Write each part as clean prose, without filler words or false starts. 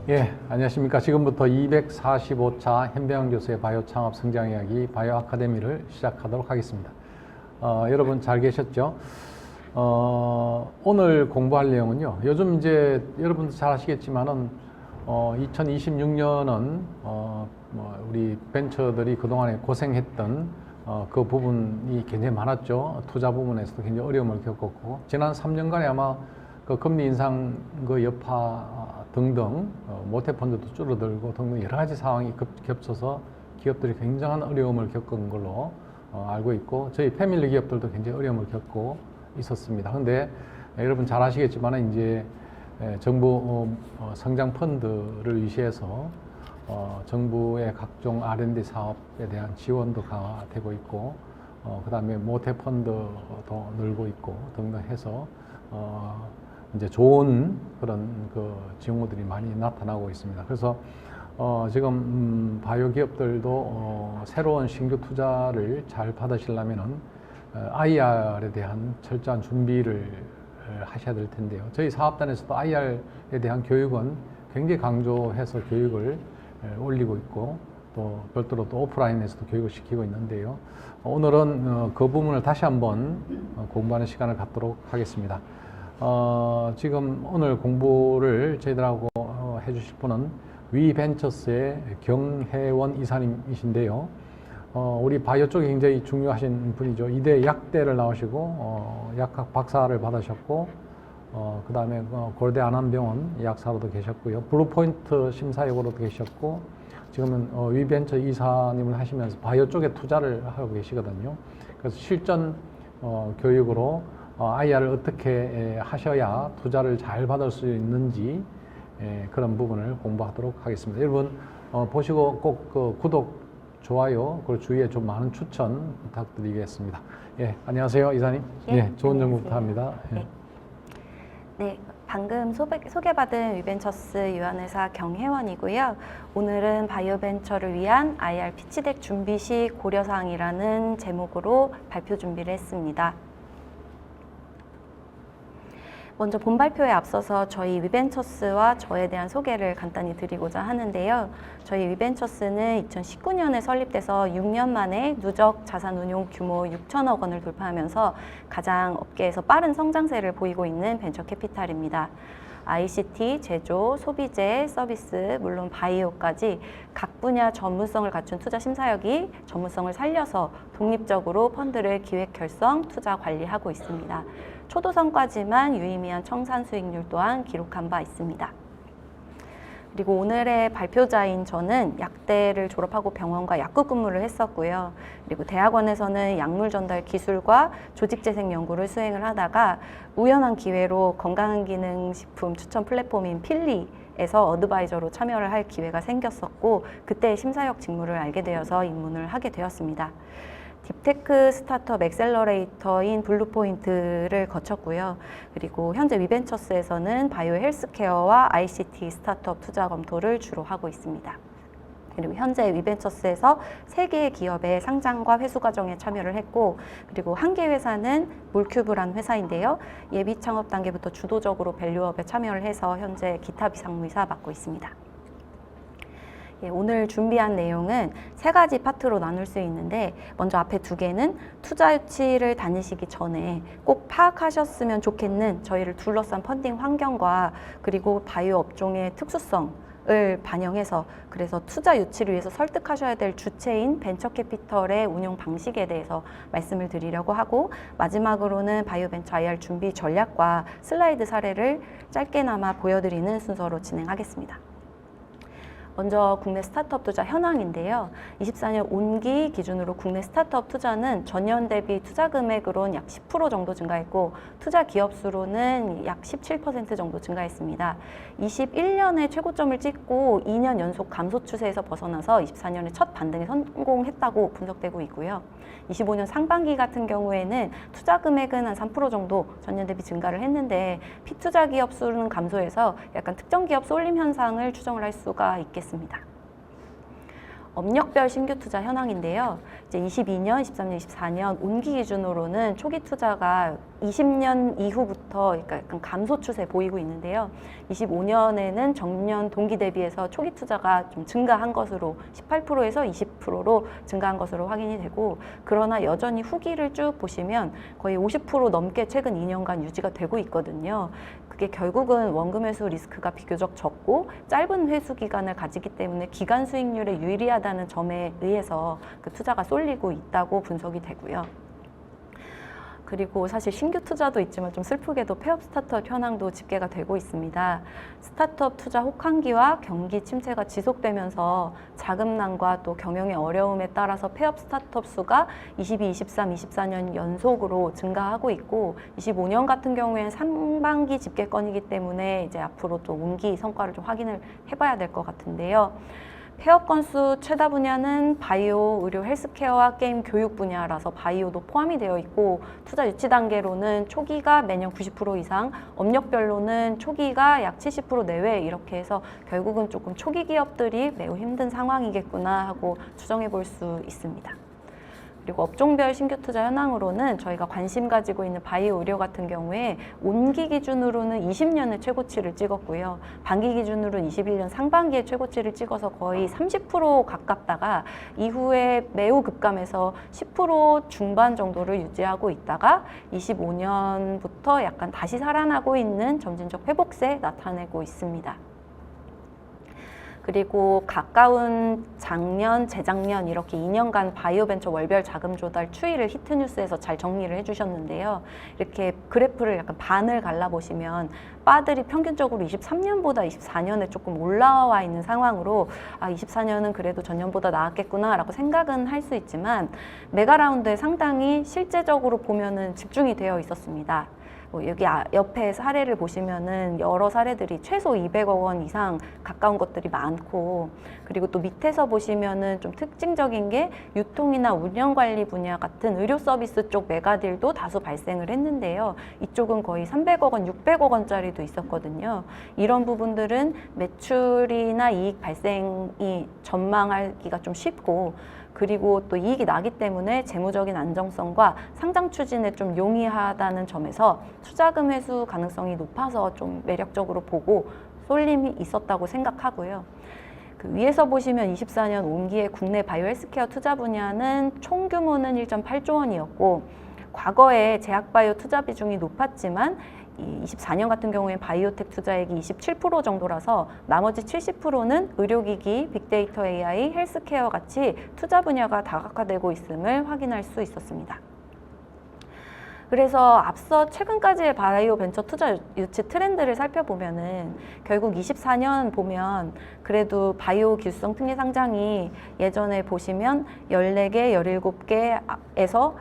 예, 안녕하십니까. 지금부터 245차 현배영 교수의 바이오 창업 성장 이야기 바이오 아카데미를 시작하도록 하겠습니다. 여러분 잘 계셨죠? 오늘 공부할 내용은요. 요즘 이제 여러분도 잘 아시겠지만은 2026년은 우리 벤처들이 그동안에 고생했던 그 부분이 굉장히 많았죠. 투자 부분에서도 굉장히 어려움을 겪었고, 지난 3년간에 아마 그 금리 인상 그 여파 등등 모태 펀드도 줄어들고 등등 여러 가지 상황이 겹쳐서 기업들이 굉장한 어려움을 겪은 걸로 알고 있고, 저희 패밀리 기업들도 굉장히 어려움을 겪고 있었습니다. 근데 여러분 잘 아시겠지만 이제 정부 성장 펀드를 위시해서 정부의 각종 R&D 사업에 대한 지원도 강화되고 있고, 그 다음에 모태 펀드도 늘고 있고 등등 해서 이제 좋은 그런 그 징후들이 많이 나타나고 있습니다. 그래서 지금 바이오 기업들도 새로운 신규 투자를 잘 받으시려면은 IR에 대한 철저한 준비를 하셔야 될 텐데요. 저희 사업단에서도 IR에 대한 교육은 굉장히 강조해서 교육을 올리고 있고, 또 별도로 또 오프라인에서도 교육을 시키고 있는데요. 오늘은 그 부분을 다시 한번 공부하는 시간을 갖도록 하겠습니다. 지금 오늘 공부를 저희들하고 해주실 분은 위벤처스의 경혜원 이사님이신데요. 우리 바이오 쪽에 굉장히 중요하신 분이죠. 이대 약대를 나오시고 약학 박사를 받으셨고, 그 다음에 고려대 안암병원 약사로도 계셨고요. 블루포인트 심사역으로도 계셨고, 지금은 위벤처 이사님을 하시면서 바이오 쪽에 투자를 하고 계시거든요. 그래서 실전 교육으로 IR을 어떻게 하셔야 투자를 잘 받을 수 있는지 그런 부분을 공부하도록 하겠습니다. 여러분 보시고 꼭 그 구독, 좋아요, 그리고 주위에 좀 많은 추천 부탁드리겠습니다. 예, 안녕하세요, 이사님. 예, 좋은 정보 부탁합니다. 예. 네, 방금 소개받은 위벤처스 유한회사 경혜원이고요. 오늘은 바이오벤처를 위한 IR 피치덱 준비 시 고려사항이라는 제목으로 발표 준비를 했습니다. 먼저 본 발표에 앞서서 저희 위벤처스와 저에 대한 소개를 간단히 드리고자 하는데요. 저희 위벤처스는 2019년에 설립돼서 6년 만에 누적 자산 운용 규모 6천억 원을 돌파하면서 가장 업계에서 빠른 성장세를 보이고 있는 벤처 캐피탈입니다. ICT, 제조, 소비재, 서비스, 물론 바이오까지 각 분야 전문성을 갖춘 투자 심사역이 전문성을 살려서 독립적으로 펀드를 기획, 결성, 투자 관리하고 있습니다. 초도성까지만 유의미한 청산 수익률 또한 기록한 바 있습니다. 그리고 오늘의 발표자인 저는 약대를 졸업하고 병원과 약국 근무를 했었고요. 그리고 대학원에서는 약물 전달 기술과 조직재생 연구를 수행을 하다가 우연한 기회로 건강기능식품 추천 플랫폼인 필리에서 어드바이저로 참여를 할 기회가 생겼었고, 그때 심사역 직무를 알게 되어서 입문을 하게 되었습니다. 딥테크 스타트업 엑셀러레이터인 블루포인트를 거쳤고요. 그리고 현재 위벤처스에서는 바이오 헬스케어와 ICT 스타트업 투자 검토를 주로 하고 있습니다. 그리고 현재 위벤처스에서 3개의 기업의 상장과 회수 과정에 참여를 했고, 그리고 한 개 회사는 몰큐브라는 회사인데요. 예비 창업 단계부터 주도적으로 밸류업에 참여를 해서 현재 기타 비상무이사 맡고 있습니다. 예, 오늘 준비한 내용은 3가지 파트로 나눌 수 있는데, 먼저 앞에 2개는 투자 유치를 다니시기 전에 꼭 파악하셨으면 좋겠는 저희를 둘러싼 펀딩 환경과 그리고 바이오 업종의 특수성을 반영해서, 그래서 투자 유치를 위해서 설득하셔야 될 주체인 벤처 캐피털의 운영 방식에 대해서 말씀을 드리려고 하고, 마지막으로는 바이오 벤처 IR 준비 전략과 슬라이드 사례를 짧게나마 보여드리는 순서로 진행하겠습니다. 먼저 국내 스타트업 투자 현황인데요. 24년 온기 기준으로 국내 스타트업 투자는 전년 대비 투자 금액으로는 약 10% 정도 증가했고, 투자 기업 수로는 약 17% 정도 증가했습니다. 21년에 최고점을 찍고 2년 연속 감소 추세에서 벗어나서 24년에 첫 반등에 성공했다고 분석되고 있고요. 25년 상반기 같은 경우에는 투자 금액은 한 3% 정도 전년 대비 증가를 했는데, 피투자 기업 수는 감소해서 약간 특정 기업 쏠림 현상을 추정을 할 수가 있겠습니다. 업력별 신규 투자 현황인데요. 이제 22년, 23년, 24년 온기 기준으로는 초기 투자가 20년 이후부터 약간 감소 추세 보이고 있는데요. 25년에는 전년 동기 대비해서 초기 투자가 좀 증가한 것으로 18%에서 20%로 증가한 것으로 확인이 되고, 그러나 여전히 후기를 쭉 보시면 거의 50% 넘게 최근 2년간 유지가 되고 있거든요. 그게 결국은 원금 회수 리스크가 비교적 적고 짧은 회수 기간을 가지기 때문에 기간 수익률에 유리하다는 점에 의해서 그 투자가 쏠리고 있다고 분석이 되고요. 그리고 사실 신규 투자도 있지만 좀 슬프게도 폐업 스타트업 현황도 집계가 되고 있습니다. 스타트업 투자 혹한기와 경기 침체가 지속되면서 자금난과 또 경영의 어려움에 따라서 폐업 스타트업 수가 22, 23, 24년 연속으로 증가하고 있고, 25년 같은 경우에는 상반기 집계권이기 때문에 이제 앞으로 또 운기 성과를 좀 확인을 해봐야 될 것 같은데요. 폐업 건수 최다 분야는 바이오, 의료, 헬스케어와 게임, 교육 분야라서 바이오도 포함이 되어 있고, 투자 유치 단계로는 초기가 매년 90% 이상, 업력별로는 초기가 약 70% 내외, 이렇게 해서 결국은 조금 초기 기업들이 매우 힘든 상황이겠구나 하고 추정해 볼 수 있습니다. 그리고 업종별 신규 투자 현황으로는 저희가 관심 가지고 있는 바이오 의료 같은 경우에 온기 기준으로는 20년의 최고치를 찍었고요. 반기 기준으로는 21년 상반기에 최고치를 찍어서 거의 30% 가깝다가 이후에 매우 급감해서 10% 중반 정도를 유지하고 있다가 25년부터 약간 다시 살아나고 있는 점진적 회복세 나타내고 있습니다. 그리고 가까운 작년, 재작년 이렇게 2년간 바이오벤처 월별 자금 조달 추이를 히트뉴스에서 잘 정리를 해주셨는데요. 이렇게 그래프를 약간 반을 갈라보시면 바들이 평균적으로 23년보다 24년에 조금 올라와 있는 상황으로 24년은 그래도 전년보다 나았겠구나 라고 생각은 할 수 있지만 메가라운드에 상당히 실제적으로 보면은 집중이 되어 있었습니다. 여기 옆에 사례를 보시면은 여러 사례들이 최소 200억 원 이상 가까운 것들이 많고, 그리고 또 밑에서 보시면은 좀 특징적인 게 유통이나 운영관리 분야 같은 의료 서비스 쪽 메가딜도 다수 발생을 했는데요. 이쪽은 거의 300억 원, 600억 원짜리도 있었거든요. 이런 부분들은 매출이나 이익 발생이 전망하기가 좀 쉽고, 그리고 또 이익이 나기 때문에 재무적인 안정성과 상장 추진에 좀 용이하다는 점에서 투자금 회수 가능성이 높아서 좀 매력적으로 보고 쏠림이 있었다고 생각하고요. 그 위에서 보시면 24년 온기의 국내 바이오 헬스케어 투자 분야는 총 규모는 1.8조 원이었고, 과거에 제약바이오 투자 비중이 높았지만 24년 같은 경우에 바이오텍 투자액이 27% 정도라서 나머지 70%는 의료기기, 빅데이터 AI, 헬스케어 같이 투자 분야가 다각화되고 있음을 확인할 수 있었습니다. 그래서 앞서 최근까지의 바이오 벤처 투자 유치 트렌드를 살펴보면은 결국 24년 보면 그래도 바이오 기술성 특례 상장이 예전에 보시면 14개, 17개에서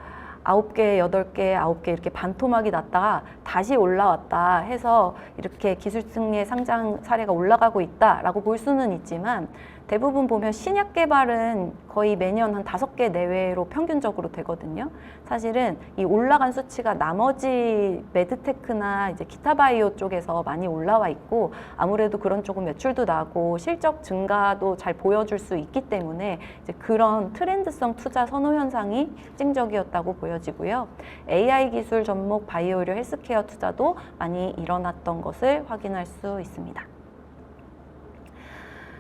9개, 8개, 9개 이렇게 반토막이 났다가 다시 올라왔다 해서 이렇게 기술승계 상장 사례가 올라가고 있다라고 볼 수는 있지만, 대부분 보면 신약 개발은 거의 매년 한 5개 내외로 평균적으로 되거든요. 사실은 이 올라간 수치가 나머지 메드테크나 이제 기타 바이오 쪽에서 많이 올라와 있고, 아무래도 그런 쪽은 매출도 나고 실적 증가도 잘 보여줄 수 있기 때문에 이제 그런 트렌드성 투자 선호 현상이 특징적이었다고 보여지고요. AI 기술 접목 바이오 의료 헬스케어 투자도 많이 일어났던 것을 확인할 수 있습니다.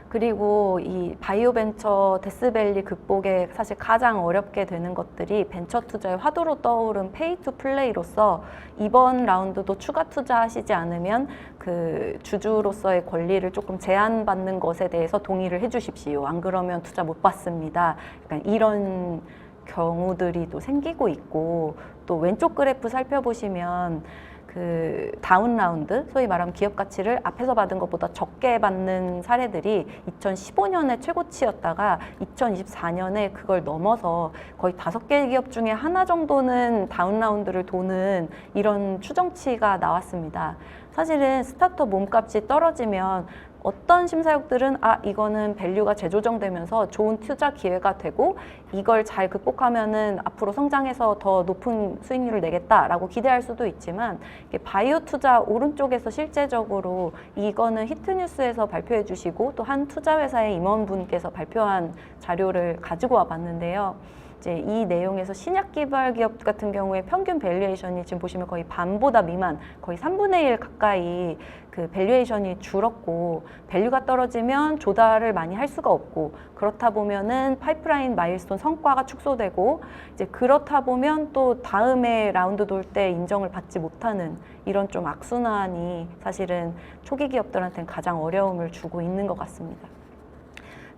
그리고 이 바이오 벤처 데스밸리 극복에 사실 가장 어렵게 되는 것들이 벤처 투자의 화두로 떠오른 페이 투 플레이로서 이번 라운드도 추가 투자하시지 않으면 그 주주로서의 권리를 조금 제한받는 것에 대해서 동의를 해주십시오. 안 그러면 투자 못 받습니다. 약간 이런 경우들이 또 생기고 있고, 또 왼쪽 그래프 살펴보시면 그 다운 라운드, 소위 말하면 기업 가치를 앞에서 받은 것보다 적게 받는 사례들이 2015년에 최고치였다가 2024년에 그걸 넘어서 거의 5개 기업 중에 하나 정도는 다운 라운드를 도는 이런 추정치가 나왔습니다. 사실은 스타트업 몸값이 떨어지면 어떤 심사역들은 이거는 밸류가 재조정되면서 좋은 투자 기회가 되고 이걸 잘 극복하면은 앞으로 성장해서 더 높은 수익률을 내겠다라고 기대할 수도 있지만, 바이오 투자 오른쪽에서 실제적으로 이거는 히트뉴스에서 발표해 주시고 또 한 투자회사의 임원분께서 발표한 자료를 가지고 와 봤는데요. 이제 이 내용에서 신약 개발 기업 같은 경우에 평균 밸류에이션이 지금 보시면 거의 반보다 미만, 거의 3분의 1 가까이 그 밸류에이션이 줄었고, 밸류가 떨어지면 조달을 많이 할 수가 없고, 그렇다 보면은 파이프라인 마일스톤 성과가 축소되고, 이제 그렇다 보면 또 다음에 라운드 돌 때 인정을 받지 못하는 이런 좀 악순환이 사실은 초기 기업들한테는 가장 어려움을 주고 있는 것 같습니다.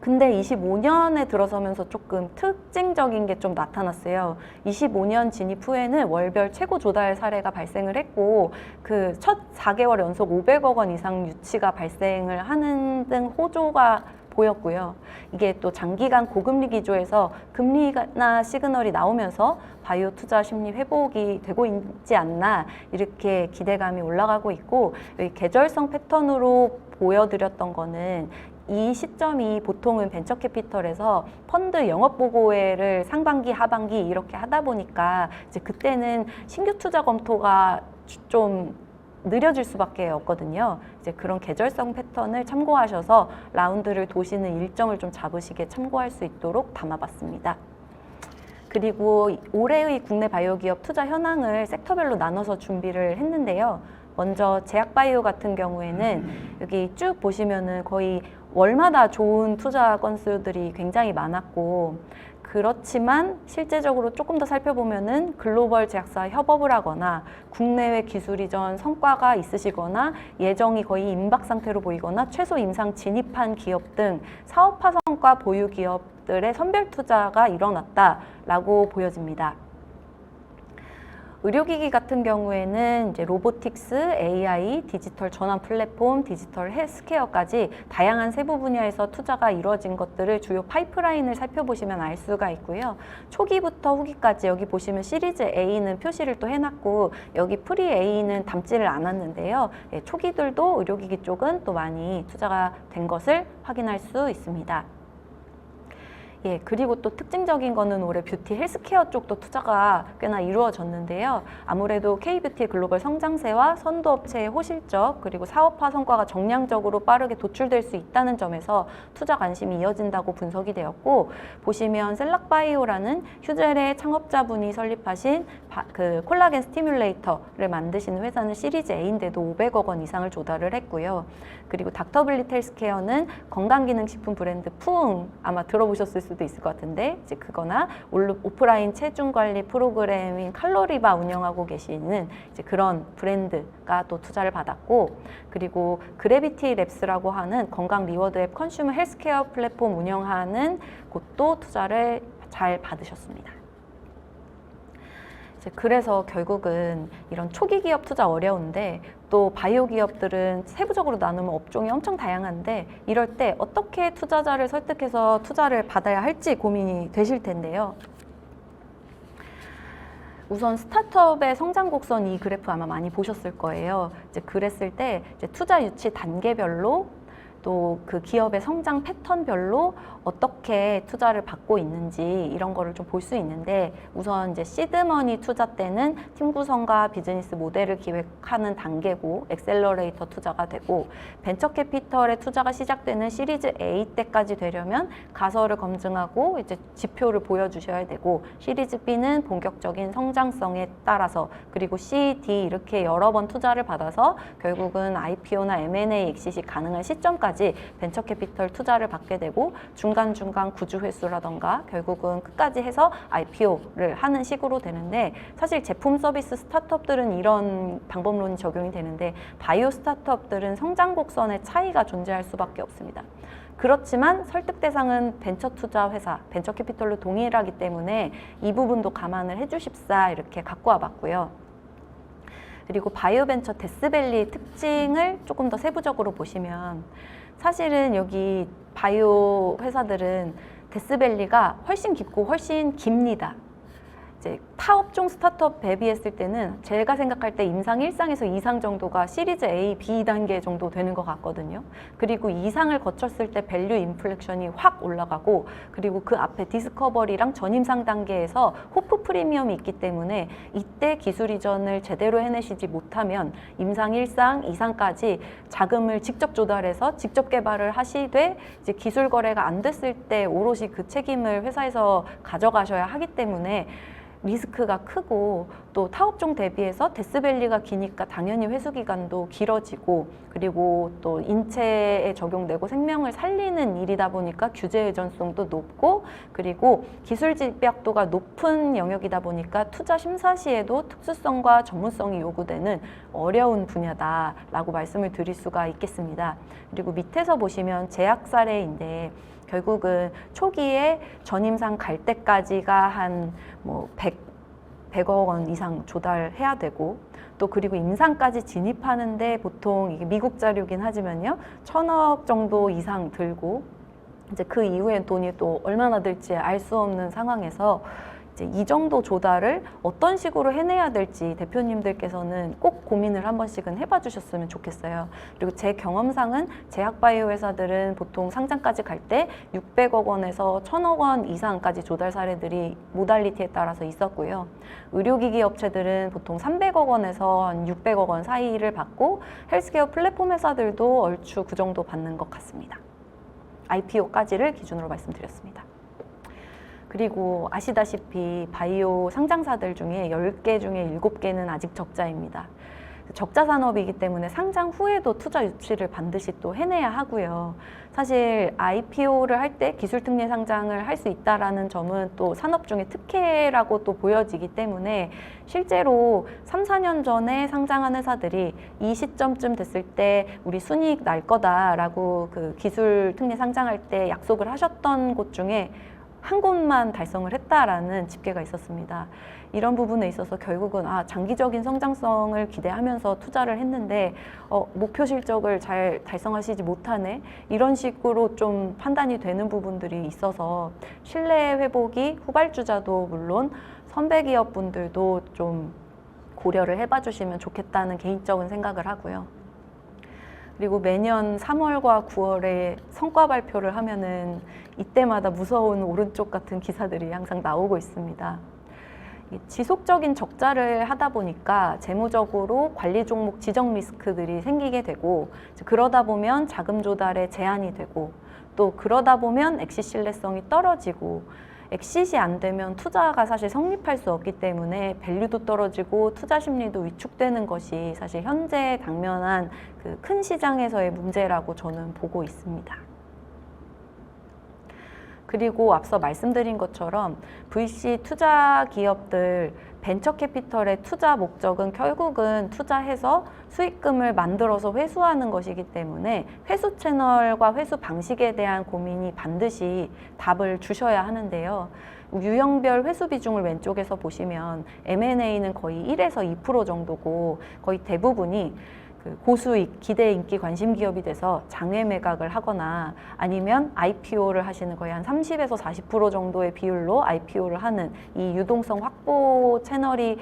근데 25년에 들어서면서 조금 특징적인 게 좀 나타났어요. 25년 진입 후에는 월별 최고 조달 사례가 발생을 했고, 그 첫 4개월 연속 500억 원 이상 유치가 발생을 하는 등 호조가 보였고요. 이게 또 장기간 고금리 기조에서 금리나 시그널이 나오면서 바이오 투자 심리 회복이 되고 있지 않나, 이렇게 기대감이 올라가고 있고, 여기 계절성 패턴으로 보여드렸던 거는 이 시점이 보통은 벤처 캐피털에서 펀드 영업 보고회를 상반기, 하반기 이렇게 하다 보니까 이제 그때는 신규 투자 검토가 좀 느려질 수밖에 없거든요. 이제 그런 계절성 패턴을 참고하셔서 라운드를 도시는 일정을 좀 잡으시게 참고할 수 있도록 담아봤습니다. 그리고 올해의 국내 바이오 기업 투자 현황을 섹터별로 나눠서 준비를 했는데요. 먼저 제약바이오 같은 경우에는 여기 쭉 보시면은 거의 월마다 좋은 투자 건수들이 굉장히 많았고, 그렇지만 실제적으로 조금 더 살펴보면은 글로벌 제약사 협업을 하거나 국내외 기술 이전 성과가 있으시거나 예정이 거의 임박 상태로 보이거나 최소 임상 진입한 기업 등 사업화 성과 보유 기업들의 선별 투자가 일어났다라고 보여집니다. 의료기기 같은 경우에는 이제 로보틱스, AI, 디지털 전환 플랫폼, 디지털 헬스케어까지 다양한 세부 분야에서 투자가 이루어진 것들을 주요 파이프라인을 살펴보시면 알 수가 있고요. 초기부터 후기까지 여기 보시면 시리즈 A는 표시를 또 해놨고, 여기 프리 A는 담지를 않았는데요. 예, 초기들도 의료기기 쪽은 또 많이 투자가 된 것을 확인할 수 있습니다. 예, 그리고 또 특징적인 거는 올해 뷰티 헬스케어 쪽도 투자가 꽤나 이루어졌는데요. 아무래도 K뷰티 글로벌 성장세와 선도업체의 호실적, 그리고 사업화 성과가 정량적으로 빠르게 도출될 수 있다는 점에서 투자 관심이 이어진다고 분석이 되었고, 보시면 셀락바이오라는 휴젤의 창업자분이 설립하신 그 콜라겐 스티뮬레이터를 만드시는 회사는 시리즈 A인데도 500억 원 이상을 조달을 했고요. 그리고 닥터블릿 헬스케어는 건강기능식품 브랜드 푸응, 아마 들어보셨을 수도 있을 것 같은데, 이제 그거나 오프라인 체중관리 프로그램인 칼로리바 운영하고 계시는 이제 그런 브랜드가 또 투자를 받았고, 그리고 그래비티 랩스라고 하는 건강 리워드 앱 컨슈머 헬스케어 플랫폼 운영하는 곳도 투자를 잘 받으셨습니다. 그래서 결국은 이런 초기 기업 투자 어려운데, 또 바이오 기업들은 세부적으로 나누면 업종이 엄청 다양한데, 이럴 때 어떻게 투자자를 설득해서 투자를 받아야 할지 고민이 되실 텐데요. 우선 스타트업의 성장 곡선, 이 그래프 아마 많이 보셨을 거예요. 이제 그랬을 때 이제 투자 유치 단계별로 또 그 기업의 성장 패턴별로 어떻게 투자를 받고 있는지 이런 거를 좀 볼 수 있는데, 우선 이제 시드머니 투자 때는 팀 구성과 비즈니스 모델을 기획하는 단계고 엑셀러레이터 투자가 되고, 벤처 캐피털의 투자가 시작되는 시리즈 A 때까지 되려면 가설을 검증하고 이제 지표를 보여주셔야 되고, 시리즈 B는 본격적인 성장성에 따라서, 그리고 C, D 이렇게 여러 번 투자를 받아서 결국은 IPO나 M&A exit이 가능한 시점까지 벤처 캐피털 투자를 받게 되고, 중간중간 구주 회수라던가 결국은 끝까지 해서 IPO를 하는 식으로 되는데, 사실 제품 서비스 스타트업들은 이런 방법론이 적용이 되는데, 바이오 스타트업들은 성장 곡선의 차이가 존재할 수밖에 없습니다. 그렇지만 설득 대상은 벤처 투자 회사, 벤처 캐피털로 동일하기 때문에 이 부분도 감안을 해주십사 이렇게 갖고 와봤고요. 그리고 바이오 벤처 데스밸리 특징을 조금 더 세부적으로 보시면, 사실은 여기 바이오 회사들은 데스밸리가 훨씬 깊고 훨씬 깁니다. 이제 타 업종 스타트업 대비했을 때는 제가 생각할 때 임상 1상에서 2상 정도가 시리즈 A, B 단계 정도 되는 것 같거든요. 그리고 2상을 거쳤을 때 밸류 인플렉션이 확 올라가고, 그리고 그 앞에 디스커버리랑 전임상 단계에서 호프 프리미엄이 있기 때문에 이때 기술 이전을 제대로 해내시지 못하면 임상 1상, 2상까지 자금을 직접 조달해서 직접 개발을 하시되 이제 기술 거래가 안 됐을 때 오롯이 그 책임을 회사에서 가져가셔야 하기 때문에 리스크가 크고, 또 타업종 대비해서 데스밸리가 기니까 당연히 회수 기간도 길어지고, 그리고 또 인체에 적용되고 생명을 살리는 일이다 보니까 규제 의존성도 높고, 그리고 기술 집약도가 높은 영역이다 보니까 투자 심사 시에도 특수성과 전문성이 요구되는 어려운 분야다라고 말씀을 드릴 수가 있겠습니다. 그리고 밑에서 보시면 제약 사례인데, 결국은 초기에 전임상 갈 때까지가 한 뭐 100억 원 이상 조달해야 되고, 또 그리고 임상까지 진입하는데 보통 이게 미국 자료긴 하지만요, 1000억 정도 이상 들고, 이제 그 이후에 돈이 또 얼마나 들지 알 수 없는 상황에서 이제 이 정도 조달을 어떤 식으로 해내야 될지 대표님들께서는 꼭 고민을 한 번씩은 해봐 주셨으면 좋겠어요. 그리고 제 경험상은 제약바이오 회사들은 보통 상장까지 갈 때 600억 원에서 1000억 원 이상까지 조달 사례들이 모달리티에 따라서 있었고요. 의료기기 업체들은 보통 300억 원에서 한 600억 원 사이를 받고, 헬스케어 플랫폼 회사들도 얼추 그 정도 받는 것 같습니다. IPO까지를 기준으로 말씀드렸습니다. 그리고 아시다시피 바이오 상장사들 중에 10개 중에 7개는 아직 적자입니다. 적자 산업이기 때문에 상장 후에도 투자 유치를 반드시 또 해내야 하고요. 사실 IPO를 할 때 기술 특례 상장을 할 수 있다라는 점은 또 산업 중에 특혜라고 또 보여지기 때문에, 실제로 3, 4년 전에 상장한 회사들이 이 시점쯤 됐을 때 우리 순이익 날 거다라고 그 기술 특례 상장할 때 약속을 하셨던 곳 중에 한 곳만 달성을 했다라는 집계가 있었습니다. 이런 부분에 있어서 결국은 장기적인 성장성을 기대하면서 투자를 했는데 목표 실적을 잘 달성하시지 못하네, 이런 식으로 좀 판단이 되는 부분들이 있어서 신뢰 회복이 후발주자도 물론 선배 기업 분들도 좀 고려를 해봐 주시면 좋겠다는 개인적인 생각을 하고요. 그리고 매년 3월과 9월에 성과 발표를 하면은 이때마다 무서운 오른쪽 같은 기사들이 항상 나오고 있습니다. 지속적인 적자를 하다 보니까 재무적으로 관리 종목 지정 리스크들이 생기게 되고, 그러다 보면 자금 조달에 제한이 되고, 또 그러다 보면 엑시 신뢰성이 떨어지고, 엑시시 안 되면 투자가 사실 성립할 수 없기 때문에 밸류도 떨어지고 투자 심리도 위축되는 것이 사실 현재 당면한 그 큰 시장에서의 문제라고 저는 보고 있습니다. 그리고 앞서 말씀드린 것처럼 VC 투자 기업들 벤처 캐피털의 투자 목적은 결국은 투자해서 수익금을 만들어서 회수하는 것이기 때문에 회수 채널과 회수 방식에 대한 고민이 반드시 답을 주셔야 하는데요. 유형별 회수 비중을 왼쪽에서 보시면 M&A는 거의 1에서 2% 정도고, 거의 대부분이 그 고수익, 기대 인기 관심 기업이 돼서 장외 매각을 하거나 아니면 IPO를 하시는 거의 한 30에서 40% 정도의 비율로 IPO를 하는 이 유동성 확보 채널이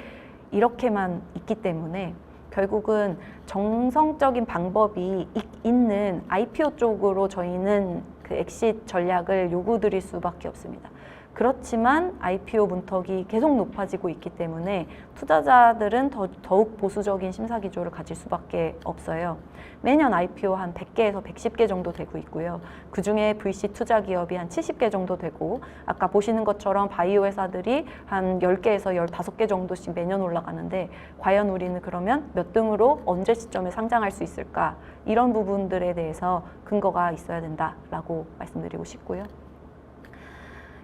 이렇게만 있기 때문에 결국은 정성적인 방법이 있는 IPO 쪽으로 저희는 그 엑싯 전략을 요구드릴 수밖에 없습니다. 그렇지만 IPO 문턱이 계속 높아지고 있기 때문에 투자자들은 더욱 보수적인 심사 기조를 가질 수밖에 없어요. 매년 IPO 한 100개에서 110개 정도 되고 있고요. 그중에 VC 투자 기업이 한 70개 정도 되고, 아까 보시는 것처럼 바이오 회사들이 한 10개에서 15개 정도씩 매년 올라가는데, 과연 우리는 그러면 몇 등으로 언제 시점에 상장할 수 있을까? 이런 부분들에 대해서 근거가 있어야 된다라고 말씀드리고 싶고요.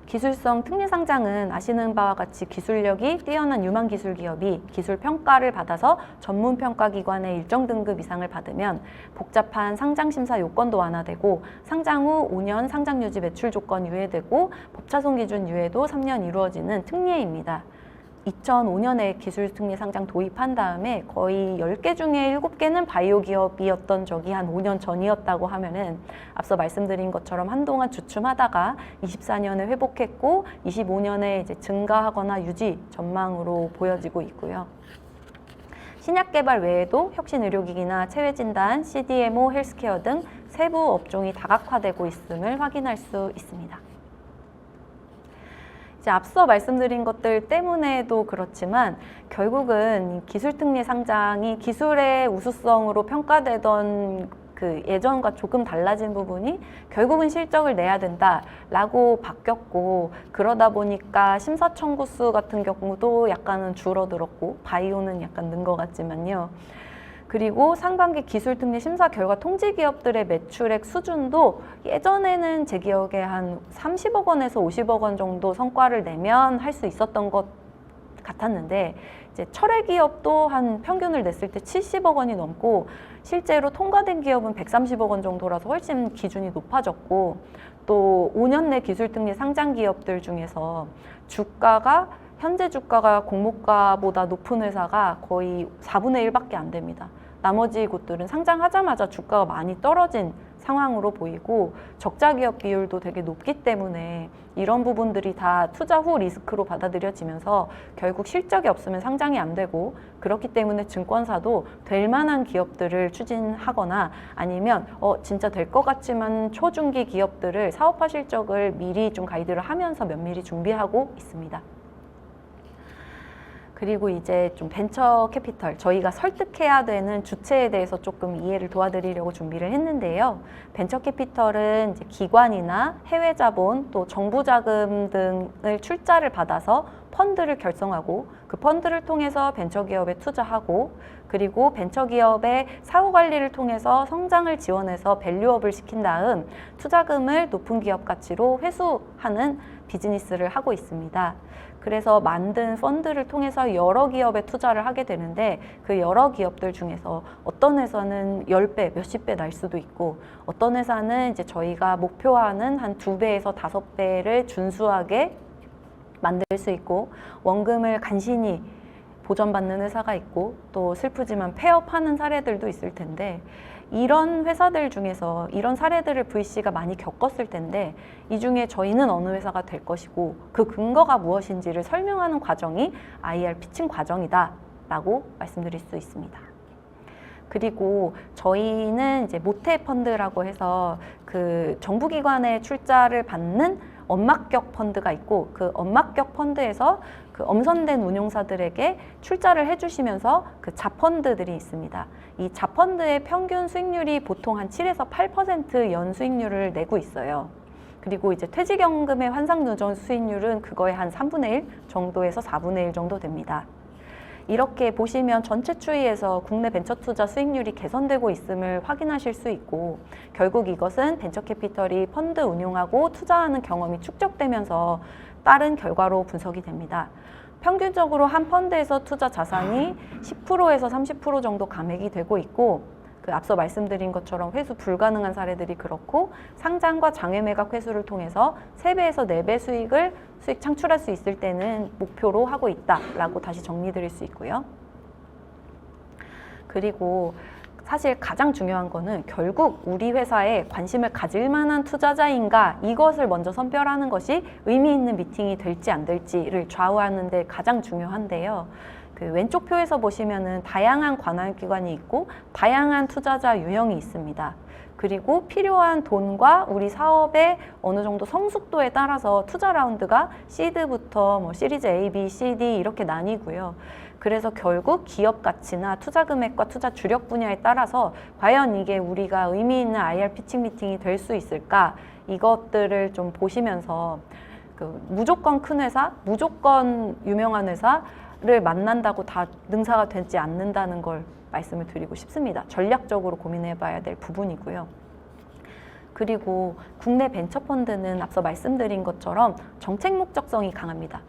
기술성 특례 상장은 아시는 바와 같이 기술력이 뛰어난 유망 기술 기업이 기술 평가를 받아서 전문 평가 기관의 일정 등급 이상을 받으면 복잡한 상장 심사 요건도 완화되고, 상장 후 5년 상장 유지 매출 조건 유예되고, 법차손 기준 유예도 3년 이루어지는 특례입니다. 2005년에 기술특례 상장 도입한 다음에 거의 10개 중에 7개는 바이오 기업이었던 적이 한 5년 전이었다고 하면은 앞서 말씀드린 것처럼 한동안 주춤하다가 24년에 회복했고 25년에 이제 증가하거나 유지 전망으로 보여지고 있고요. 신약 개발 외에도 혁신 의료기기나 체외 진단, CDMO, 헬스케어 등 세부 업종이 다각화되고 있음을 확인할 수 있습니다. 이제 앞서 말씀드린 것들 때문에도 그렇지만 결국은 기술특례 상장이 기술의 우수성으로 평가되던 그 예전과 조금 달라진 부분이 결국은 실적을 내야 된다라고 바뀌었고, 그러다 보니까 심사 청구 수 같은 경우도 약간은 줄어들었고 바이오는 약간 는 것 같지만요. 그리고 상반기 기술특례 심사 결과 통지 기업들의 매출액 수준도 예전에는 제 기억에 한 30억 원에서 50억 원 정도 성과를 내면 할 수 있었던 것 같았는데, 이제 철회 기업도 한 평균을 냈을 때 70억 원이 넘고 실제로 통과된 기업은 130억 원 정도라서 훨씬 기준이 높아졌고, 또 5년 내 기술특례 상장 기업들 중에서 주가가 현재 주가가 공모가보다 높은 회사가 거의 4분의 1밖에 안 됩니다. 나머지 곳들은 상장하자마자 주가가 많이 떨어진 상황으로 보이고 적자 기업 비율도 되게 높기 때문에 이런 부분들이 다 투자 후 리스크로 받아들여지면서 결국 실적이 없으면 상장이 안 되고, 그렇기 때문에 증권사도 될 만한 기업들을 추진하거나 아니면 진짜 될 것 같지만 초중기 기업들을 사업화 실적을 미리 좀 가이드를 하면서 면밀히 준비하고 있습니다. 그리고 이제 좀 벤처 캐피털, 저희가 설득해야 되는 주체에 대해서 조금 이해를 도와드리려고 준비를 했는데요. 벤처 캐피털은 이제 기관이나 해외 자본 또 정부 자금 등을 출자를 받아서 펀드를 결성하고 그 펀드를 통해서 벤처기업에 투자하고, 그리고 벤처기업의 사후관리를 통해서 성장을 지원해서 밸류업을 시킨 다음 투자금을 높은 기업 가치로 회수하는 비즈니스를 하고 있습니다. 그래서 만든 펀드를 통해서 여러 기업에 투자를 하게 되는데, 그 여러 기업들 중에서 어떤 회사는 10배, 몇십 배 날 수도 있고, 어떤 회사는 이제 저희가 목표하는 한 2배에서 5배를 준수하게 만들 수 있고, 원금을 간신히 보전받는 회사가 있고, 또 슬프지만 폐업하는 사례들도 있을 텐데, 이런 회사들 중에서 이런 사례들을 VC가 많이 겪었을 텐데, 이 중에 저희는 어느 회사가 될 것이고 그 근거가 무엇인지를 설명하는 과정이 IR 피칭 과정이다 라고 말씀드릴 수 있습니다. 그리고 저희는 이제 모태 펀드라고 해서 그 정부기관의 출자를 받는 엄막격 펀드가 있고, 그 엄막격 펀드에서 그 엄선된 운용사들에게 출자를 해주시면서 그 자펀드들이 있습니다. 이 자펀드의 평균 수익률이 보통 한 7에서 8% 연수익률을 내고 있어요. 그리고 이제 퇴직연금의 환상누적 수익률은 그거의 한 3분의 1 정도에서 4분의 1 정도 됩니다. 이렇게 보시면 전체 추이에서 국내 벤처 투자 수익률이 개선되고 있음을 확인하실 수 있고, 결국 이것은 벤처캐피털이 펀드 운용하고 투자하는 경험이 축적되면서 따른 결과로 분석이 됩니다. 평균적으로 한 펀드에서 투자 자산이 10%에서 30% 정도 감액이 되고 있고, 그 앞서 말씀드린 것처럼 회수 불가능한 사례들이 그렇고, 상장과 장외매각 회수를 통해서 3배에서 4배 수익 창출할 수 있을 때는 목표로 하고 있다라고 다시 정리드릴 수 있고요. 그리고 사실 가장 중요한 거는 결국 우리 회사에 관심을 가질 만한 투자자인가, 이것을 먼저 선별하는 것이 의미 있는 미팅이 될지 안 될지를 좌우하는 데 가장 중요한데요. 그 왼쪽 표에서 보시면은 다양한 관할기관이 있고 다양한 투자자 유형이 있습니다. 그리고 필요한 돈과 우리 사업의 어느 정도 성숙도에 따라서 투자 라운드가 시드부터 뭐 시리즈 A, B, C, D 이렇게 나뉘고요. 그래서 결국 기업 가치나 투자 금액과 투자 주력 분야에 따라서 과연 이게 우리가 의미 있는 IR 피칭 미팅이 될 수 있을까, 이것들을 좀 보시면서 그 무조건 큰 회사, 무조건 유명한 회사를 만난다고 다 능사가 되지 않는다는 걸 말씀을 드리고 싶습니다. 전략적으로 고민해 봐야 될 부분이고요. 그리고 국내 벤처펀드는 앞서 말씀드린 것처럼 정책 목적성이 강합니다.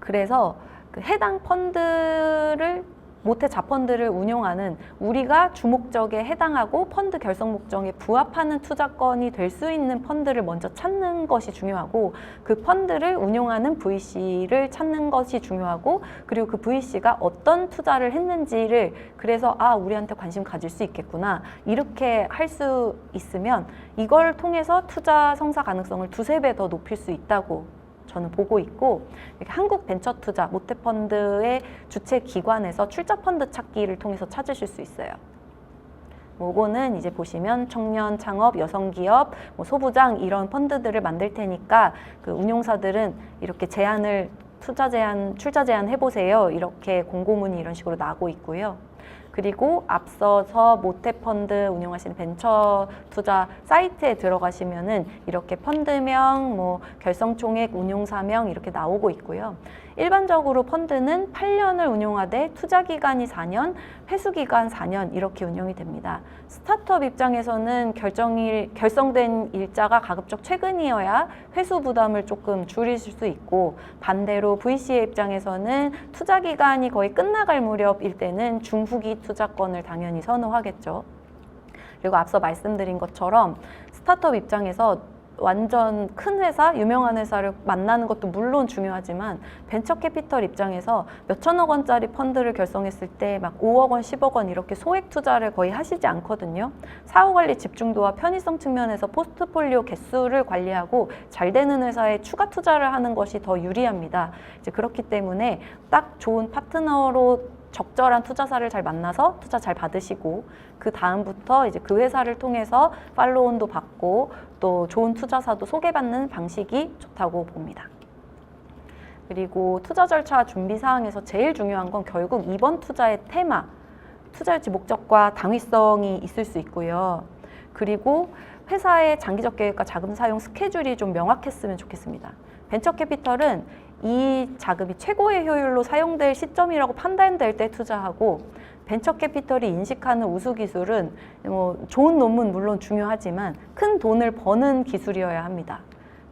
그래서 그 해당 펀드를 모태 자펀드를 운용하는 우리가 주목적에 해당하고 펀드 결성 목적에 부합하는 투자건이 될 수 있는 펀드를 먼저 찾는 것이 중요하고 그 펀드를 운용하는 VC를 찾는 것이 중요하고 그리고 그 VC가 어떤 투자를 했는지를 그래서 우리한테 관심 가질 수 있겠구나 이렇게 할 수 있으면 이걸 통해서 투자 성사 가능성을 두세 배 더 높일 수 있다고 저는 보고 있고 한국 벤처 투자 모태펀드의 주체 기관에서 출자 펀드 찾기를 통해서 찾으실 수 있어요. 요거는 이제 보시면 청년 창업, 여성 기업, 소부장 이런 펀드들을 만들 테니까 그 운용사들은 이렇게 투자 제한, 출자 제한 해보세요. 이렇게 공고문이 이런 식으로 나오고 있고요. 그리고 앞서서 모태펀드 운영하시는 벤처 투자 사이트에 들어가시면은 이렇게 펀드명, 결성총액, 운용사명 이렇게 나오고 있고요. 일반적으로 펀드는 8년을 운용하되 투자기간이 4년, 회수기간 4년 이렇게 운영이 됩니다. 스타트업 입장에서는 결성된 일자가 가급적 최근이어야 회수 부담을 조금 줄이실 수 있고 반대로 VC의 입장에서는 투자기간이 거의 끝나갈 무렵일 때는 중후기 투자권을 당연히 선호하겠죠. 그리고 앞서 말씀드린 것처럼 스타트업 입장에서 완전 큰 회사, 유명한 회사를 만나는 것도 물론 중요하지만 벤처 캐피털 입장에서 몇천억 원짜리 펀드를 결성했을 때 막 5억 원, 10억 원 이렇게 소액 투자를 거의 하시지 않거든요. 사후 관리 집중도와 편의성 측면에서 포트폴리오 개수를 관리하고 잘 되는 회사에 추가 투자를 하는 것이 더 유리합니다. 이제 그렇기 때문에 딱 좋은 파트너로 적절한 투자사를 잘 만나서 투자 잘 받으시고 그 다음부터 이제 그 회사를 통해서 팔로우온도 받고 또 좋은 투자사도 소개받는 방식이 좋다고 봅니다. 그리고 투자 절차 준비 사항에서 제일 중요한 건 결국 이번 투자의 테마, 투자 유치 목적과 당위성이 있을 수 있고요. 그리고 회사의 장기적 계획과 자금 사용 스케줄이 좀 명확했으면 좋겠습니다. 벤처 캐피털은 이 자금이 최고의 효율로 사용될 시점이라고 판단될 때 투자하고 벤처 캐피털이 인식하는 우수 기술은 좋은 논문 물론 중요하지만 큰 돈을 버는 기술이어야 합니다.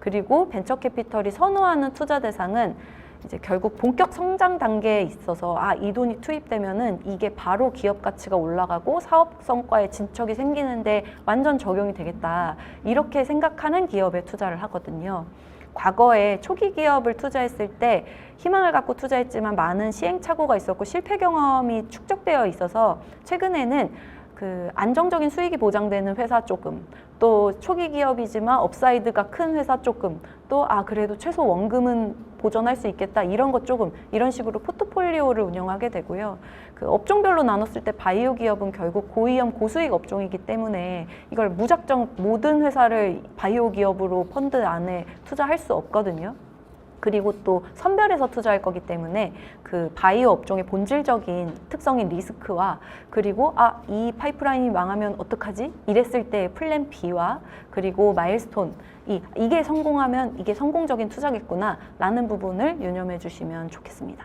그리고 벤처 캐피털이 선호하는 투자 대상은 이제 결국 본격 성장 단계에 있어서 이 돈이 투입되면은 이게 바로 기업 가치가 올라가고 사업 성과에 진척이 생기는데 완전 적용이 되겠다 이렇게 생각하는 기업에 투자를 하거든요. 과거에 초기 기업을 투자했을 때 희망을 갖고 투자했지만 많은 시행착오가 있었고 실패 경험이 축적되어 있어서 최근에는 그 안정적인 수익이 보장되는 회사 조금 또 초기 기업이지만 업사이드가 큰 회사 조금 또 그래도 최소 원금은 보전할 수 있겠다 이런 것 조금 이런 식으로 포트폴리오를 운영하게 되고요. 그 업종별로 나눴을 때 바이오 기업은 결국 고위험 고수익 업종이기 때문에 이걸 무작정 모든 회사를 바이오 기업으로 펀드 안에 투자할 수 없거든요. 그리고 또 선별해서 투자할 거기 때문에 그 바이오 업종의 본질적인 특성인 리스크와 그리고 이 파이프라인이 망하면 어떡하지? 이랬을 때의 플랜 B와 그리고 마일스톤 이게 성공하면 이게 성공적인 투자겠구나 라는 부분을 유념해 주시면 좋겠습니다.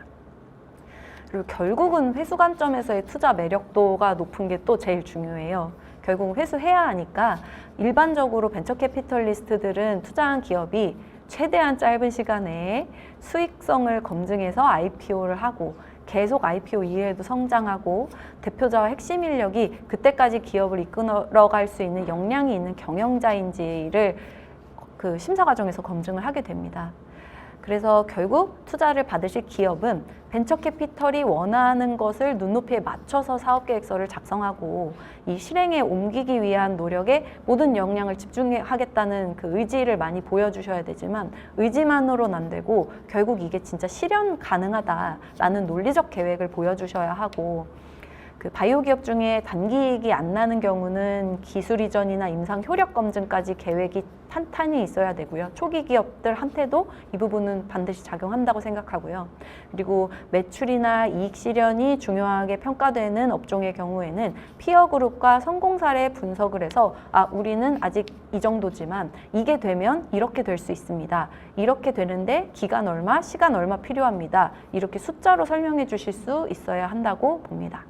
그리고 결국은 회수 관점에서의 투자 매력도가 높은 게 또 제일 중요해요. 결국 회수해야 하니까 일반적으로 벤처 캐피털리스트들은 투자한 기업이 최대한 짧은 시간 내에 수익성을 검증해서 IPO를 하고 계속 IPO 이후에도 성장하고 대표자와 핵심 인력이 그때까지 기업을 이끌어갈 수 있는 역량이 있는 경영자인지를 그 심사 과정에서 검증을 하게 됩니다. 그래서 결국 투자를 받으실 기업은 벤처 캐피털이 원하는 것을 눈높이에 맞춰서 사업계획서를 작성하고 이 실행에 옮기기 위한 노력에 모든 역량을 집중하겠다는 그 의지를 많이 보여주셔야 되지만 의지만으로는 안 되고 결국 이게 진짜 실현 가능하다라는 논리적 계획을 보여주셔야 하고 그 바이오 기업 중에 단기이익이 안 나는 경우는 기술 이전이나 임상 효력 검증까지 계획이 탄탄히 있어야 되고요. 초기 기업들한테도 이 부분은 반드시 작용한다고 생각하고요. 그리고 매출이나 이익 실현이 중요하게 평가되는 업종의 경우에는 피어 그룹과 성공 사례 분석을 해서 우리는 아직 이 정도지만 이게 되면 이렇게 될 수 있습니다. 이렇게 되는데 기간 얼마, 시간 얼마 필요합니다. 이렇게 숫자로 설명해 주실 수 있어야 한다고 봅니다.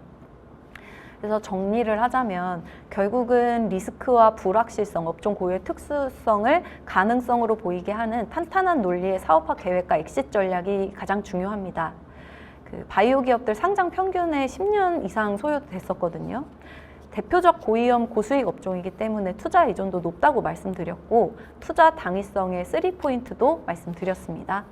그래서 정리를 하자면 결국은 리스크와 불확실성, 업종 고유의 특수성을 가능성으로 보이게 하는 탄탄한 논리의 사업화 계획과 엑싯 전략이 가장 중요합니다. 그 바이오 기업들 상장 평균에 10년 이상 소요됐었거든요. 대표적 고위험 고수익 업종이기 때문에 투자 의존도 높다고 말씀드렸고 투자 당위성의 3포인트도 말씀드렸습니다.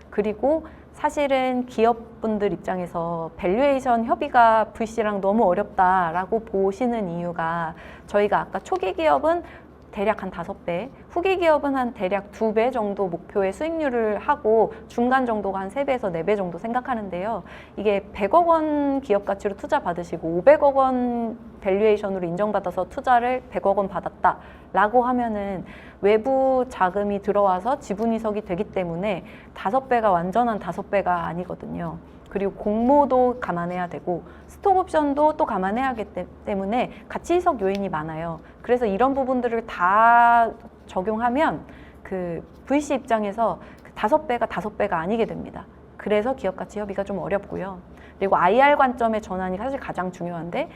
그리고 사실은 기업분들 입장에서 밸류에이션 협의가 VC랑 너무 어렵다라고 보시는 이유가 저희가 아까 초기 기업은 대략 한 5배, 후기 기업은 한 대략 2배 정도 목표의 수익률을 하고 중간 정도가 한 3배에서 4배 정도 생각하는데요. 이게 100억 원 기업 가치로 투자 받으시고 500억 원 밸류에이션으로 인정받아서 투자를 100억 원 받았다라고 하면은 외부 자금이 들어와서 지분 이석이 되기 때문에 5배가 완전한 5배가 아니거든요. 그리고 공모도 감안해야 되고 스톡옵션도 또 감안해야 하기 때문에 가치 이석 요인이 많아요. 그래서 이런 부분들을 다 적용하면 그 VC 입장에서 5배가 아니게 됩니다. 그래서 기업 가치 협의가 좀 어렵고요. 그리고 IR 관점의 전환이 사실 가장 중요한데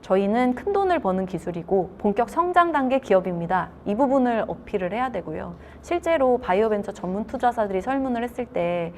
저희는 큰 돈을 버는 기술이고 본격 성장 단계 기업입니다. 이 부분을 어필을 해야 되고요. 실제로 바이오벤처 전문 투자사들이 설문을 했을 때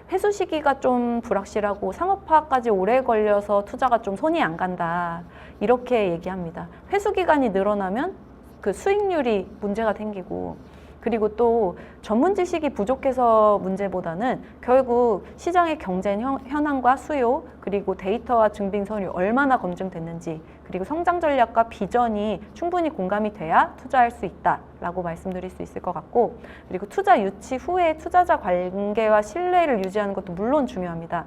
회수 시기가 좀 불확실하고 상업화까지 오래 걸려서 투자가 좀 손이 안 간다. 이렇게 얘기합니다. 회수 기간이 늘어나면 그 수익률이 문제가 생기고 그리고 또 전문 지식이 부족해서 문제보다는 결국 시장의 경쟁 현황과 수요 그리고 데이터와 증빙 서류 얼마나 검증됐는지 그리고 성장 전략과 비전이 충분히 공감이 돼야 투자할 수 있다라고 말씀드릴 수 있을 것 같고 그리고 투자 유치 후에 투자자 관계와 신뢰를 유지하는 것도 물론 중요합니다.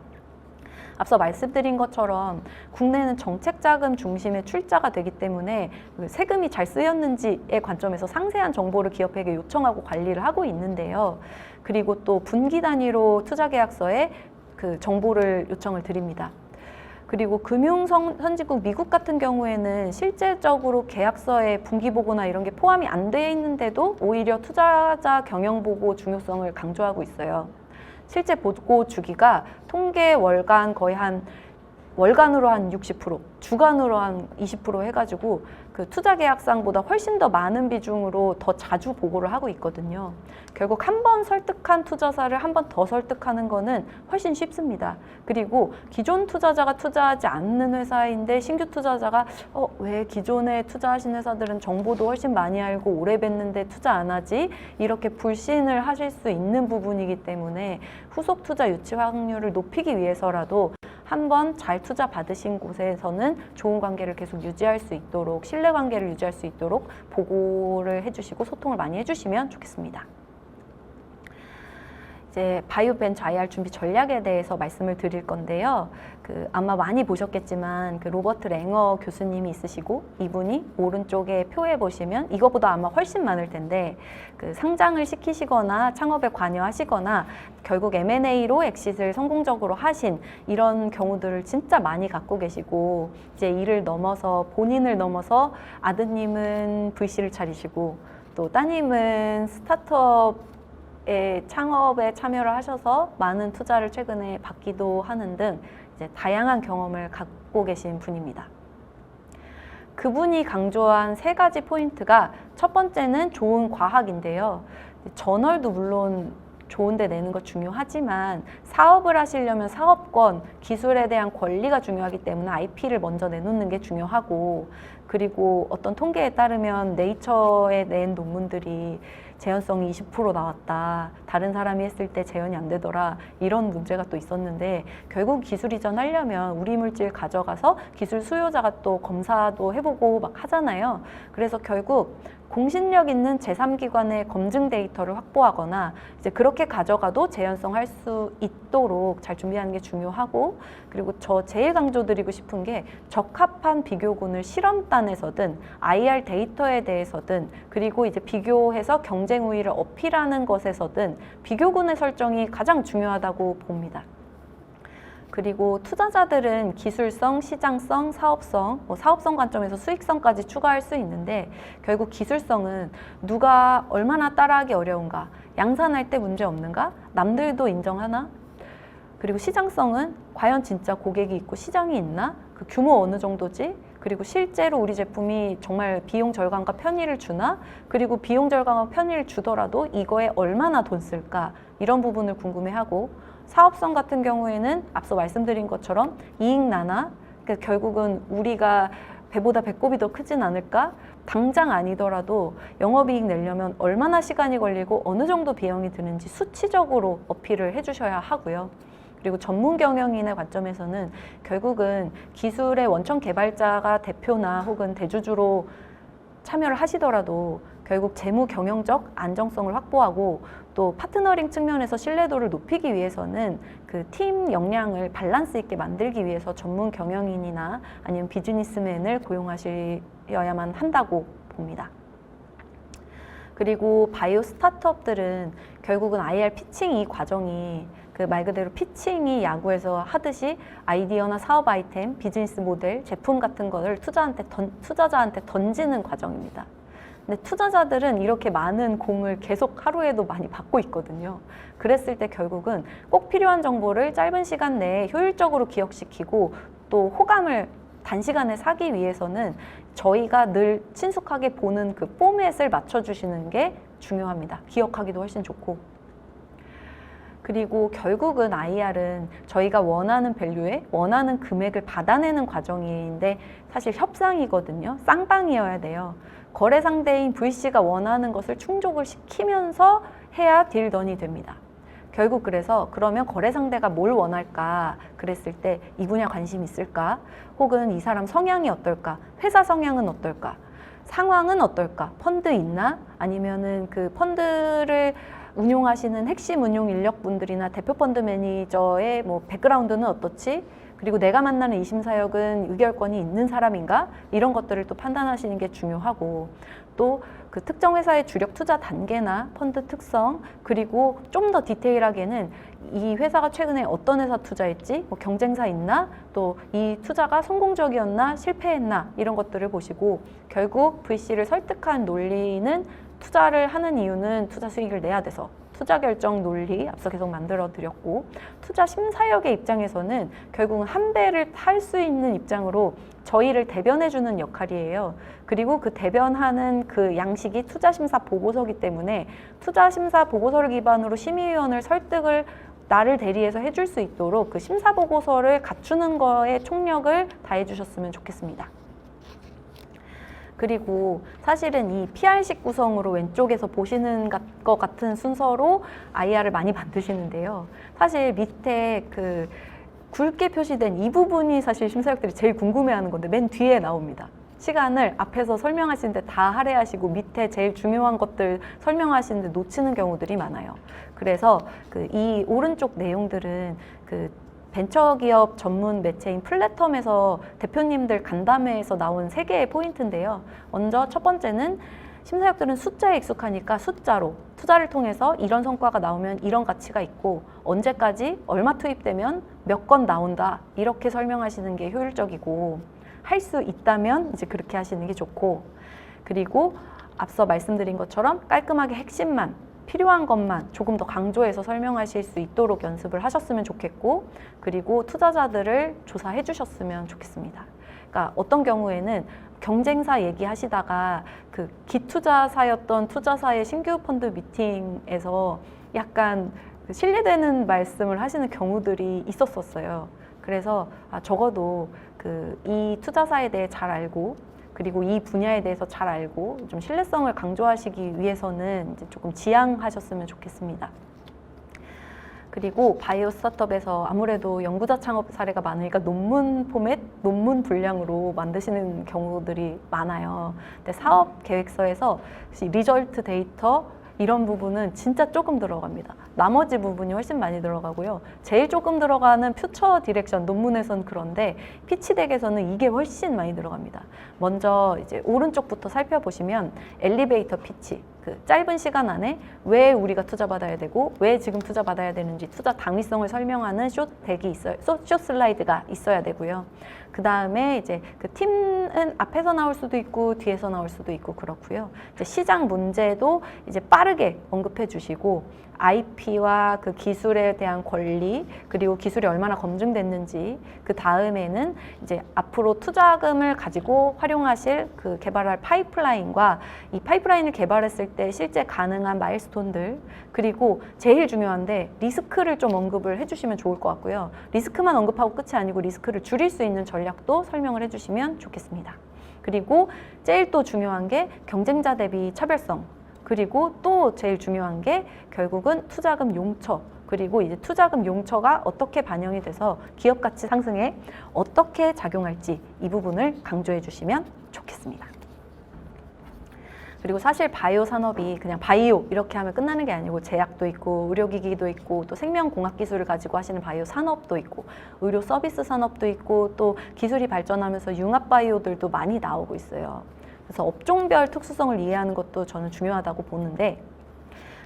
앞서 말씀드린 것처럼 국내는 정책 자금 중심의 출자가 되기 때문에 세금이 잘 쓰였는지의 관점에서 상세한 정보를 기업에게 요청하고 관리를 하고 있는데요. 그리고 또 분기 단위로 투자 계약서에 그 정보를 요청을 드립니다. 그리고 금융 선진국 미국 같은 경우에는 실질적으로 계약서에 분기 보고나 이런 게 포함이 안 돼 있는데도 오히려 투자자 경영 보고 중요성을 강조하고 있어요. 실제 보고 주기가 통계 월간 거의 월간으로 한 60%, 주간으로 한 20% 해가지고 그 투자 계약상보다 훨씬 더 많은 비중으로 더 자주 보고를 하고 있거든요. 결국 한 번 설득한 투자사를 한 번 더 설득하는 거는 훨씬 쉽습니다. 그리고 기존 투자자가 투자하지 않는 회사인데 신규 투자자가 왜 기존에 투자하신 회사들은 정보도 훨씬 많이 알고 오래 뵀는데 투자 안 하지? 이렇게 불신을 하실 수 있는 부분이기 때문에 후속 투자 유치 확률을 높이기 위해서라도 한번 잘 투자 받으신 곳에서는 좋은 관계를 계속 유지할 수 있도록 신뢰 관계를 유지할 수 있도록 보고를 해주시고 소통을 많이 해주시면 좋겠습니다. 이제 바이오벤처 IR 준비 전략에 대해서 말씀을 드릴 건데요. 아마 많이 보셨겠지만 로버트 랭어 교수님이 있으시고 이분이 오른쪽에 표에 보시면 이거보다 아마 훨씬 많을 텐데 상장을 시키시거나 창업에 관여하시거나 결국 M&A로 엑싯을 성공적으로 하신 이런 경우들을 진짜 많이 갖고 계시고 이제 이를 넘어서 본인을 넘어서 아드님은 VC를 차리시고 또 따님은 스타트업 창업에 참여를 하셔서 많은 투자를 최근에 받기도 하는 등 이제 다양한 경험을 갖고 계신 분입니다. 그분이 강조한 3가지 포인트가 첫 번째는 좋은 과학인데요. 저널도 물론 좋은데 내는 거 중요하지만 사업을 하시려면 사업권, 기술에 대한 권리가 중요하기 때문에 IP를 먼저 내놓는 게 중요하고 그리고 어떤 통계에 따르면 네이처에 낸 논문들이 재현성이 20% 나왔다. 다른 사람이 했을 때 재현이 안 되더라. 이런 문제가 또 있었는데 결국 기술 이전하려면 우리 물질 가져가서 기술 수요자가 또 검사도 해보고 막 하잖아요. 그래서 결국 공신력 있는 제3기관의 검증 데이터를 확보하거나 이제 그렇게 가져가도 재현성 할 수 있도록 잘 준비하는 게 중요하고 그리고 저 제일 강조드리고 싶은 게 적합한 비교군을 실험단에서든 IR 데이터에 대해서든 그리고 이제 비교해서 경쟁 우위를 어필하는 것에서든 비교군의 설정이 가장 중요하다고 봅니다. 그리고 투자자들은 기술성, 시장성, 사업성, 사업성 관점에서 수익성까지 추가할 수 있는데 결국 기술성은 누가 얼마나 따라하기 어려운가, 양산할 때 문제 없는가, 남들도 인정하나, 그리고 시장성은 과연 진짜 고객이 있고 시장이 있나, 그 규모 어느 정도지, 그리고 실제로 우리 제품이 정말 비용 절감과 편의를 주나, 그리고 비용 절감과 편의를 주더라도 이거에 얼마나 돈 쓸까, 이런 부분을 궁금해하고 사업성 같은 경우에는 앞서 말씀드린 것처럼 이익 난화, 그러니까 결국은 우리가 배보다 배꼽이 더 크진 않을까? 당장 아니더라도 영업이익 내려면 얼마나 시간이 걸리고 어느 정도 비용이 드는지 수치적으로 어필을 해주셔야 하고요. 그리고 전문 경영인의 관점에서는 결국은 기술의 원천 개발자가 대표나 혹은 대주주로 참여를 하시더라도 결국 재무 경영적 안정성을 확보하고 또 파트너링 측면에서 신뢰도를 높이기 위해서는 그 팀 역량을 밸런스 있게 만들기 위해서 전문 경영인이나 아니면 비즈니스맨을 고용하셔야만 한다고 봅니다. 그리고 바이오 스타트업들은 결국은 IR 피칭 이 과정이 그 말 그대로 피칭이 야구에서 하듯이 아이디어나 사업 아이템, 비즈니스 모델, 제품 같은 것을 투자자한테 던지는 과정입니다. 근데 투자자들은 이렇게 많은 공을 계속 하루에도 많이 받고 있거든요. 그랬을 때 결국은 꼭 필요한 정보를 짧은 시간 내에 효율적으로 기억시키고 또 호감을 단시간에 사기 위해서는 저희가 늘 친숙하게 보는 그 포맷을 맞춰주시는 게 중요합니다. 기억하기도 훨씬 좋고. 그리고 결국은 IR은 저희가 원하는 밸류에 원하는 금액을 받아내는 과정인데 사실 협상이거든요. 쌍방이어야 돼요. 거래 상대인 VC가 원하는 것을 충족을 시키면서 해야 딜던이 됩니다. 결국 그래서 그러면 거래 상대가 뭘 원할까 그랬을 때 이 분야 관심 있을까? 혹은 이 사람 성향이 어떨까? 회사 성향은 어떨까? 상황은 어떨까? 펀드 있나? 아니면은 그 펀드를 운용하시는 핵심 운용 인력분들이나 대표 펀드 매니저의 뭐 백그라운드는 어떻지? 그리고 내가 만나는 이심사역은 의결권이 있는 사람인가? 이런 것들을 또 판단하시는 게 중요하고 또 그 특정 회사의 주력 투자 단계나 펀드 특성 그리고 좀 더 디테일하게는 이 회사가 최근에 어떤 회사 투자했지? 뭐 경쟁사 있나? 또 이 투자가 성공적이었나? 실패했나? 이런 것들을 보시고 결국 VC를 설득한 논리는 투자를 하는 이유는 투자 수익을 내야 돼서 투자 결정 논리 앞서 계속 만들어 드렸고 투자 심사역의 입장에서는 결국은 한 배를 탈 수 있는 입장으로 저희를 대변해 주는 역할이에요. 그리고 그 대변하는 그 양식이 투자 심사 보고서이기 때문에 투자 심사 보고서를 기반으로 심의위원을 설득을 나를 대리해서 해줄 수 있도록 그 심사 보고서를 갖추는 거에 총력을 다해 주셨으면 좋겠습니다. 그리고 사실은 이 PR식 구성으로 왼쪽에서 보시는 것 같은 순서로 IR을 많이 만드시는데요. 사실 밑에 그 굵게 표시된 이 부분이 사실 심사역들이 제일 궁금해하는 건데 맨 뒤에 나옵니다. 시간을 앞에서 설명하시는데 다 할애하시고 밑에 제일 중요한 것들 설명하시는데 놓치는 경우들이 많아요. 그래서 그 이 오른쪽 내용들은 그 벤처기업 전문 매체인 플랫텀에서 대표님들 간담회에서 나온 3개의 포인트인데요. 먼저 첫 번째는 심사역들은 숫자에 익숙하니까 숫자로 투자를 통해서 이런 성과가 나오면 이런 가치가 있고 언제까지 얼마 투입되면 몇 건 나온다 이렇게 설명하시는 게 효율적이고 할 수 있다면 이제 그렇게 하시는 게 좋고 그리고 앞서 말씀드린 것처럼 깔끔하게 핵심만 필요한 것만 조금 더 강조해서 설명하실 수 있도록 연습을 하셨으면 좋겠고 그리고 투자자들을 조사해 주셨으면 좋겠습니다. 그러니까 어떤 경우에는 경쟁사 얘기하시다가 그 기투자사였던 투자사의 신규 펀드 미팅에서 약간 신뢰되는 말씀을 하시는 경우들이 있었어요. 그래서 적어도 이 투자사에 대해 잘 알고 그리고 이 분야에 대해서 잘 알고 좀 신뢰성을 강조하시기 위해서는 이제 조금 지양하셨으면 좋겠습니다. 그리고 바이오 스타트업에서 아무래도 연구자 창업 사례가 많으니까 논문 포맷, 논문 분량으로 만드시는 경우들이 많아요. 근데 사업 계획서에서 리절트 데이터 이런 부분은 진짜 조금 들어갑니다. 나머지 부분이 훨씬 많이 들어가고요. 제일 조금 들어가는 퓨처 디렉션 논문에선 그런데 피치덱에서는 이게 훨씬 많이 들어갑니다. 먼저 이제 오른쪽부터 살펴보시면 엘리베이터 피치, 그 짧은 시간 안에 왜 우리가 투자 받아야 되고 왜 지금 투자 받아야 되는지 투자 당위성을 설명하는 숏 덱이 있어요. 숏 슬라이드가 있어야 되고요. 그 다음에 이제 그 팀은 앞에서 나올 수도 있고 뒤에서 나올 수도 있고 그렇고요. 이제 시장 문제도 이제 빠르게 언급해 주시고 IP와 그 기술에 대한 권리 그리고 기술이 얼마나 검증됐는지 그 다음에는 이제 앞으로 투자금을 가지고 활용하실 그 개발할 파이프라인과 이 파이프라인을 개발했을 때 실제 가능한 마일스톤들 그리고 제일 중요한데 리스크를 좀 언급을 해주시면 좋을 것 같고요. 리스크만 언급하고 끝이 아니고 리스크를 줄일 수 있는 전략도 설명을 해주시면 좋겠습니다. 그리고 제일 또 중요한 게 경쟁자 대비 차별성 그리고 또 제일 중요한 게 결국은 투자금 용처 그리고 이제 투자금 용처가 어떻게 반영이 돼서 기업 가치 상승에 어떻게 작용할지 이 부분을 강조해 주시면 좋겠습니다. 그리고 사실 바이오 산업이 그냥 바이오 이렇게 하면 끝나는 게 아니고 제약도 있고 의료기기도 있고 또 생명공학 기술을 가지고 하시는 바이오 산업도 있고 의료 서비스 산업도 있고 또 기술이 발전하면서 융합 바이오들도 많이 나오고 있어요. 그래서 업종별 특수성을 이해하는 것도 저는 중요하다고 보는데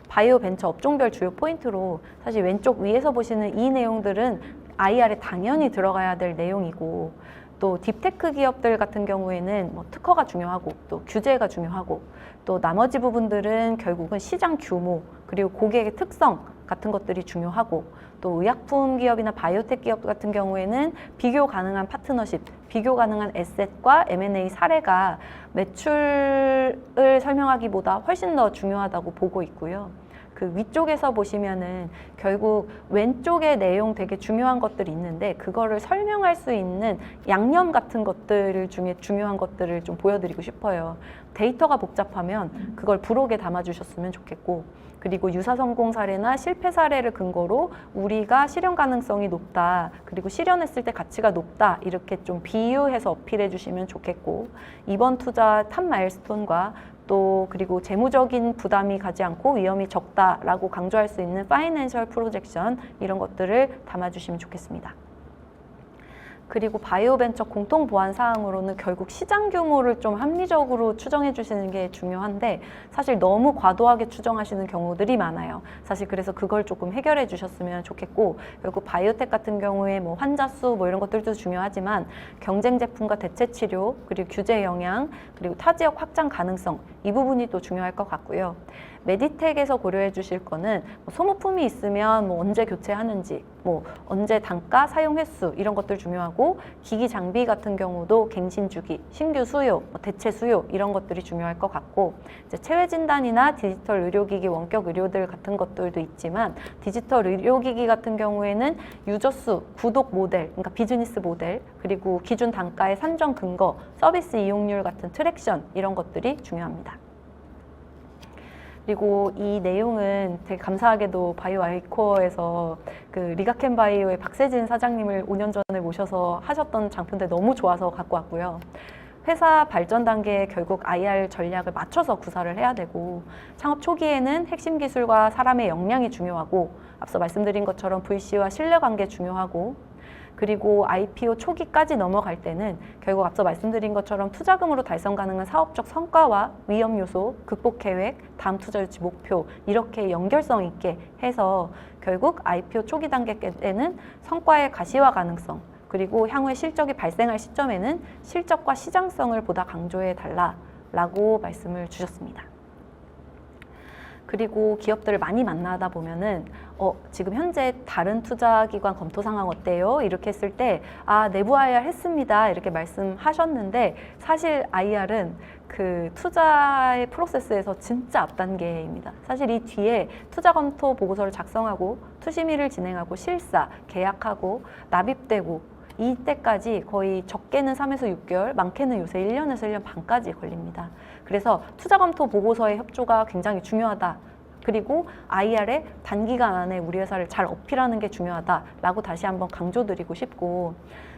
바이오 벤처 업종별 주요 포인트로 사실 왼쪽 위에서 보시는 이 내용들은 IR에 당연히 들어가야 될 내용이고 또 딥테크 기업들 같은 경우에는 뭐 특허가 중요하고 또 규제가 중요하고 또 나머지 부분들은 결국은 시장 규모 그리고 고객의 특성 같은 것들이 중요하고 또 의약품 기업이나 바이오텍 기업 같은 경우에는 비교 가능한 파트너십, 비교 가능한 에셋과 M&A 사례가 매출을 설명하기보다 훨씬 더 중요하다고 보고 있고요. 그 위쪽에서 보시면은 결국 왼쪽의 내용 되게 중요한 것들이 있는데 그거를 설명할 수 있는 양념 같은 것들 중에 중요한 것들을 좀 보여드리고 싶어요. 데이터가 복잡하면 그걸 부록에 담아주셨으면 좋겠고 그리고 유사 성공 사례나 실패 사례를 근거로 우리가 실현 가능성이 높다 그리고 실현했을 때 가치가 높다 이렇게 좀 비유해서 어필해 주시면 좋겠고 이번 투자 탑 마일스톤과 또 그리고 재무적인 부담이 가지 않고 위험이 적다라고 강조할 수 있는 파이낸셜 프로젝션 이런 것들을 담아주시면 좋겠습니다. 그리고 바이오 벤처 공통 보완 사항으로는 결국 시장 규모를 좀 합리적으로 추정해 주시는 게 중요한데 사실 너무 과도하게 추정하시는 경우들이 많아요. 사실 그래서 그걸 조금 해결해 주셨으면 좋겠고 결국 바이오텍 같은 경우에 뭐 환자 수 뭐 이런 것들도 중요하지만 경쟁 제품과 대체 치료 그리고 규제 영향 그리고 타 지역 확장 가능성 이 부분이 또 중요할 것 같고요. 메디텍에서 고려해 주실 거는 뭐 소모품이 있으면 뭐 언제 교체하는지 뭐 언제 단가, 사용 횟수 이런 것들 중요하고 기기 장비 같은 경우도 갱신 주기, 신규 수요, 뭐 대체 수요 이런 것들이 중요할 것 같고 이제 체외 진단이나 디지털 의료기기 원격 의료들 같은 것들도 있지만 디지털 의료기기 같은 경우에는 유저 수, 구독 모델, 그러니까 비즈니스 모델 그리고 기준 단가의 산정 근거, 서비스 이용률 같은 트랙션 이런 것들이 중요합니다. 그리고 이 내용은 되게 감사하게도 바이오 아이코어에서 그 리가켄 바이오의 박세진 사장님을 5년 전에 모셔서 하셨던 장편들 너무 좋아서 갖고 왔고요. 회사 발전 단계에 결국 IR 전략을 맞춰서 구사를 해야 되고 창업 초기에는 핵심 기술과 사람의 역량이 중요하고 앞서 말씀드린 것처럼 VC와 신뢰관계 중요하고 그리고 IPO 초기까지 넘어갈 때는 결국 앞서 말씀드린 것처럼 투자금으로 달성 가능한 사업적 성과와 위험 요소, 극복 계획, 다음 투자 유치 목표 이렇게 연결성 있게 해서 결국 IPO 초기 단계 때는 성과의 가시화 가능성 그리고 향후에 실적이 발생할 시점에는 실적과 시장성을 보다 강조해 달라라고 말씀을 주셨습니다. 그리고 기업들을 많이 만나다 보면은 지금 현재 다른 투자기관 검토 상황 어때요? 이렇게 했을 때 내부 IR 했습니다 이렇게 말씀하셨는데 사실 IR은 그 투자의 프로세스에서 진짜 앞단계입니다. 사실 이 뒤에 투자 검토 보고서를 작성하고 투심의를 진행하고 실사, 계약하고 납입되고 이때까지 거의 적게는 3에서 6개월, 많게는 요새 1년에서 1년 반까지 걸립니다. 그래서 투자 검토 보고서의 협조가 굉장히 중요하다. 그리고 IR에 단기간 안에 우리 회사를 잘 어필하는 게 중요하다라고 다시 한번 강조드리고 싶고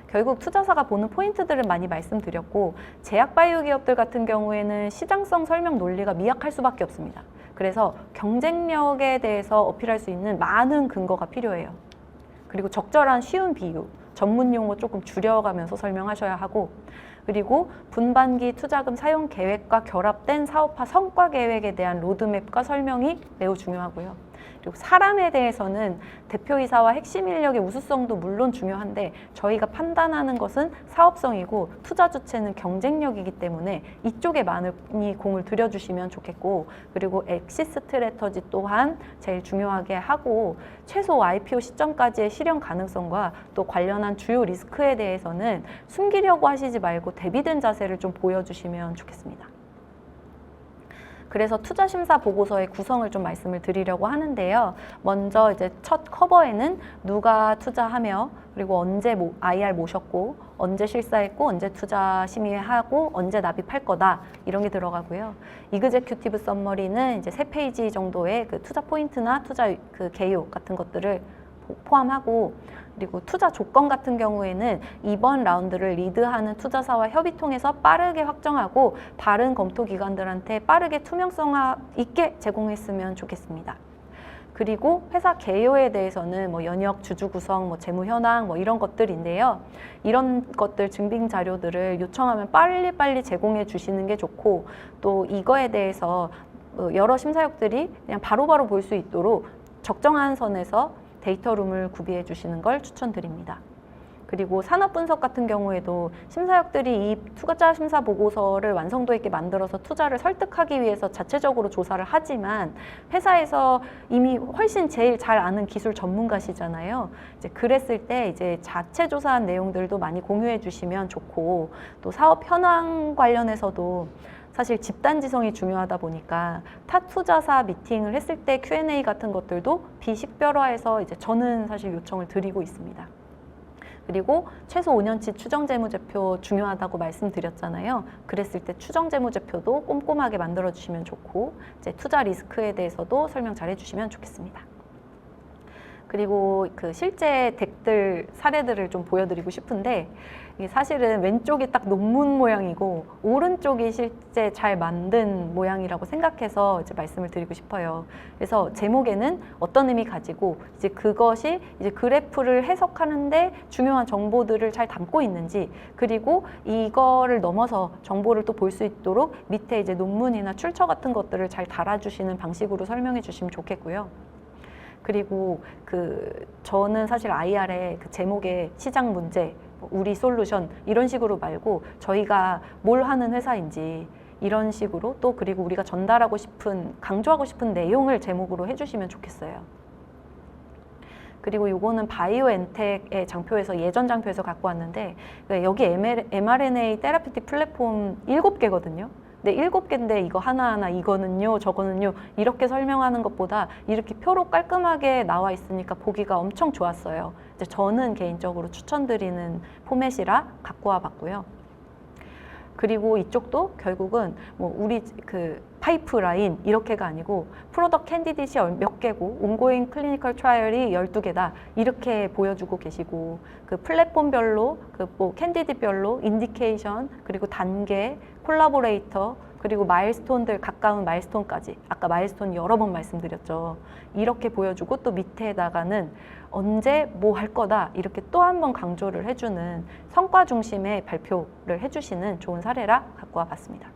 결국 투자사가 보는 포인트들을 많이 말씀드렸고 제약 바이오 기업들 같은 경우에는 시장성 설명 논리가 미약할 수밖에 없습니다. 그래서 경쟁력에 대해서 어필할 수 있는 많은 근거가 필요해요. 그리고 적절한 쉬운 비유, 전문 용어 조금 줄여가면서 설명하셔야 하고 그리고 분반기 투자금 사용 계획과 결합된 사업화 성과 계획에 대한 로드맵과 설명이 매우 중요하고요. 그리고 사람에 대해서는 대표이사와 핵심 인력의 우수성도 물론 중요한데 저희가 판단하는 것은 사업성이고 투자 주체는 경쟁력이기 때문에 이쪽에 많이 공을 들여주시면 좋겠고, 그리고 엑시트 스트래터지 또한 제일 중요하게 하고 최소 IPO 시점까지의 실현 가능성과 또 관련한 주요 리스크에 대해서는 숨기려고 하시지 말고 대비된 자세를 좀 보여주시면 좋겠습니다. 그래서 투자 심사 보고서의 구성을 좀 말씀을 드리려고 하는데요. 먼저 이제 첫 커버에는 누가 투자하며, 그리고 언제 IR 모셨고, 언제 실사했고, 언제 투자 심의하고, 언제 납입할 거다, 이런 게 들어가고요. 이그제큐티브 썸머리는 이제 3페이지 정도의 그 투자 포인트나 투자 그 개요 같은 것들을 포함하고, 그리고 투자 조건 같은 경우에는 이번 라운드를 리드하는 투자사와 협의 통해서 빠르게 확정하고 다른 검토 기관들한테 빠르게 투명성 있게 제공했으면 좋겠습니다. 그리고 회사 개요에 대해서는 뭐 연역 주주 구성, 뭐 재무 현황 뭐 이런 것들인데요. 이런 것들 증빙 자료들을 요청하면 빨리빨리 제공해 주시는 게 좋고, 또 이거에 대해서 여러 심사역들이 그냥 바로바로 볼 수 있도록 적정한 선에서 데이터룸을 구비해 주시는 걸 추천드립니다. 그리고 산업 분석 같은 경우에도 심사역들이 이 투자 심사 보고서를 완성도 있게 만들어서 투자를 설득하기 위해서 자체적으로 조사를 하지만 회사에서 이미 훨씬 제일 잘 아는 기술 전문가시잖아요. 이제 그랬을 때 이제 자체 조사한 내용들도 많이 공유해 주시면 좋고, 또 사업 현황 관련해서도 사실 집단지성이 중요하다 보니까 타 투자사 미팅을 했을 때 Q&A 같은 것들도 비식별화해서 이제 저는 사실 요청을 드리고 있습니다. 그리고 최소 5년치 추정재무제표 중요하다고 말씀드렸잖아요. 그랬을 때 추정재무제표도 꼼꼼하게 만들어 주시면 좋고, 이제 투자 리스크에 대해서도 설명 잘 해주시면 좋겠습니다. 그리고 그 실제 덱들 사례들을 좀 보여드리고 싶은데, 이게 사실은 왼쪽이 딱 논문 모양이고 오른쪽이 실제 잘 만든 모양이라고 생각해서 이제 말씀을 드리고 싶어요. 그래서 제목에는 어떤 의미 가지고 이제 그것이 이제 그래프를 해석하는데 중요한 정보들을 잘 담고 있는지, 그리고 이거를 넘어서 정보를 또 볼 수 있도록 밑에 이제 논문이나 출처 같은 것들을 잘 달아주시는 방식으로 설명해 주시면 좋겠고요. 그리고 저는 사실 IR에 그 제목에 시장 문제, 우리 솔루션 이런 식으로 말고 저희가 뭘 하는 회사인지 이런 식으로, 또 그리고 우리가 전달하고 싶은, 강조하고 싶은 내용을 제목으로 해주시면 좋겠어요. 그리고 요거는 바이오엔텍의 장표에서, 예전 장표에서 갖고 왔는데, 여기 mRNA 테라피틱 플랫폼 7개거든요. 근데 7개인데 이거 하나하나 이거는요, 저거는요, 이렇게 설명하는 것보다 이렇게 표로 깔끔하게 나와 있으니까 보기가 엄청 좋았어요. 이제 저는 개인적으로 추천드리는 포맷이라 갖고 와 봤고요. 그리고 이쪽도 결국은 뭐 우리 그 파이프라인 이렇게가 아니고 프로덕트 캔디디시 몇 개고 온고잉 클리니컬 트라이얼이 12개다 이렇게 보여주고 계시고, 그 플랫폼별로 그 뭐 캔디디별로 인디케이션, 그리고 단계, 콜라보레이터, 그리고 마일스톤들, 가까운 마일스톤까지, 아까 마일스톤 여러 번 말씀드렸죠. 이렇게 보여주고 또 밑에다가는 언제 뭐 할 거다 이렇게 또 한 번 강조를 해주는 성과 중심의 발표를 해주시는 좋은 사례라 갖고 와봤습니다.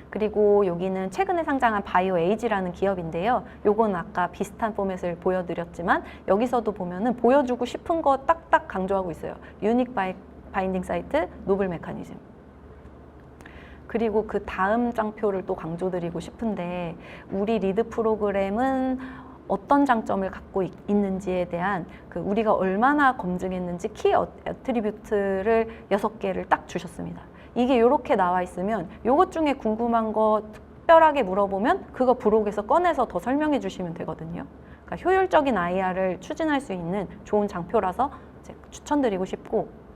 그리고 여기는 최근에 상장한 바이오에이지라는 기업인데요. 요건 아까 비슷한 포맷을 보여드렸지만 여기서도 보면은 보여주고 싶은 거 딱딱 강조하고 있어요. 유닉 바인딩 사이트, 노블 메커니즘. 그리고 그 다음 장표를 또 강조드리고 싶은데, 우리 리드 프로그램은 어떤 장점을 갖고 있는지에 대한 우리가 얼마나 검증했는지 키 애트리뷰트를 6개를 딱 주셨습니다. 이게 이렇게 나와 있으면 요것 중에 궁금한 거 특별하게 물어보면 그거 브록에서 꺼내서 더 설명해 주시면 되거든요. 그러니까 효율적인 IR을 추진할 수 있는 좋은 장표라서 이제 추천드리고 싶고,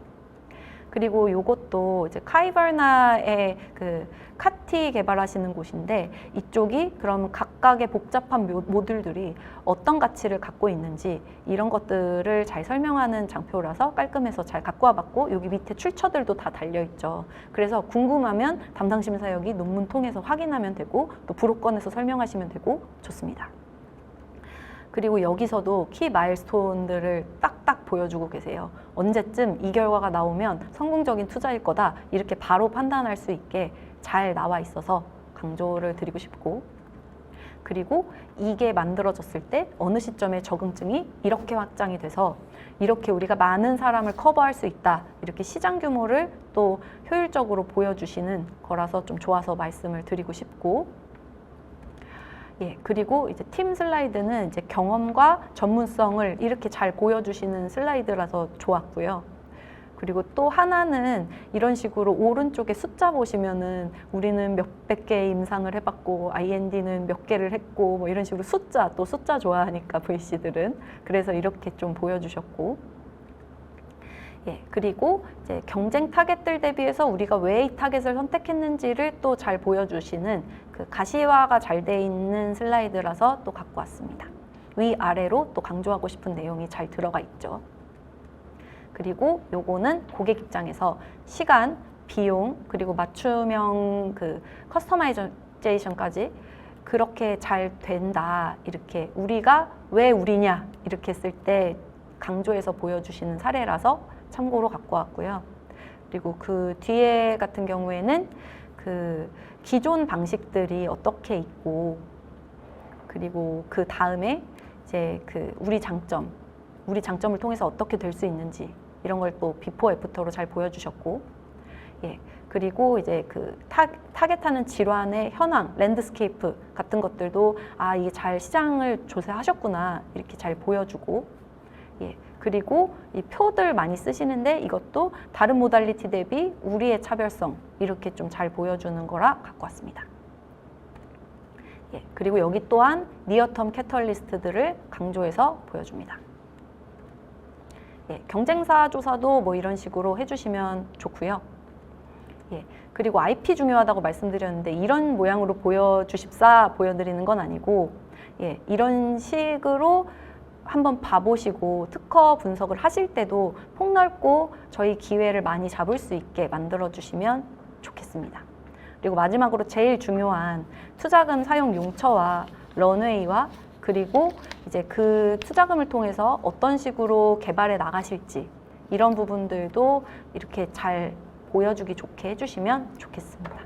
그리고 요것도 이제 카이버나의 그 카티 개발하시는 곳인데, 이쪽이 그럼 각각의 복잡한 모듈들이 어떤 가치를 갖고 있는지 이런 것들을 잘 설명하는 장표라서 깔끔해서 잘 갖고 와봤고, 여기 밑에 출처들도 다 달려있죠. 그래서 궁금하면 담당 심사역이 논문 통해서 확인하면 되고, 또 브로건에서 설명하시면 되고 좋습니다. 그리고 여기서도 키 마일스톤들을 딱딱 보여주고 계세요. 언제쯤 이 결과가 나오면 성공적인 투자일 거다 이렇게 바로 판단할 수 있게 잘 나와 있어서 강조를 드리고 싶고, 그리고 이게 만들어졌을 때 어느 시점에 적응증이 이렇게 확장이 돼서 이렇게 우리가 많은 사람을 커버할 수 있다. 이렇게 시장 규모를 또 효율적으로 보여주시는 거라서 좀 좋아서 말씀을 드리고 싶고, 예, 그리고 이제 팀 슬라이드는 이제 경험과 전문성을 이렇게 잘 보여주시는 슬라이드라서 좋았고요. 그리고 또 하나는 이런 식으로 오른쪽에 숫자 보시면은 우리는 몇백 개의 임상을 해봤고 IND는 몇 개를 했고 뭐 이런 식으로 숫자, 또 숫자 좋아하니까 VC들은 그래서 이렇게 좀 보여주셨고, 예, 그리고 이제 경쟁 타겟들 대비해서 우리가 왜 이 타겟을 선택했는지를 또 잘 보여주시는 그 가시화가 잘 돼 있는 슬라이드라서 또 갖고 왔습니다. 위아래로 또 강조하고 싶은 내용이 잘 들어가 있죠. 그리고 요거는 고객 입장에서 시간, 비용, 그리고 맞춤형 그 커스터마이제이션까지 그렇게 잘 된다. 이렇게 우리가 왜 우리냐 이렇게 했을 때 강조해서 보여주시는 사례라서 참고로 갖고 왔고요. 그리고 그 뒤에 같은 경우에는 그 기존 방식들이 어떻게 있고, 그리고 그 다음에 이제 그 우리 장점을 통해서 어떻게 될 수 있는지 이런 걸 또 비포 애프터로 잘 보여주셨고, 예, 그리고 이제 그 타겟하는 질환의 현황, 랜드스케이프 같은 것들도 아 이게 잘 시장을 조사하셨구나 이렇게 잘 보여주고, 예, 그리고 이 표들 많이 쓰시는데 이것도 다른 모달리티 대비 우리의 차별성 이렇게 좀 잘 보여주는 거라 갖고 왔습니다. 예, 그리고 여기 또한 니어텀 캐털리스트들을 강조해서 보여줍니다. 예, 경쟁사 조사도 뭐 이런 식으로 해주시면 좋고요. 예, 그리고 IP 중요하다고 말씀드렸는데 이런 모양으로 보여주십사 보여드리는 건 아니고, 예, 이런 식으로 한번 봐보시고 특허 분석을 하실 때도 폭넓고 저희 기회를 많이 잡을 수 있게 만들어주시면 좋겠습니다. 그리고 마지막으로 제일 중요한 투자금 사용 용처와 런웨이와 그리고 이제 그 투자금을 통해서 어떤 식으로 개발해 나가실지 이런 부분들도 이렇게 잘 보여주기 좋게 해주시면 좋겠습니다.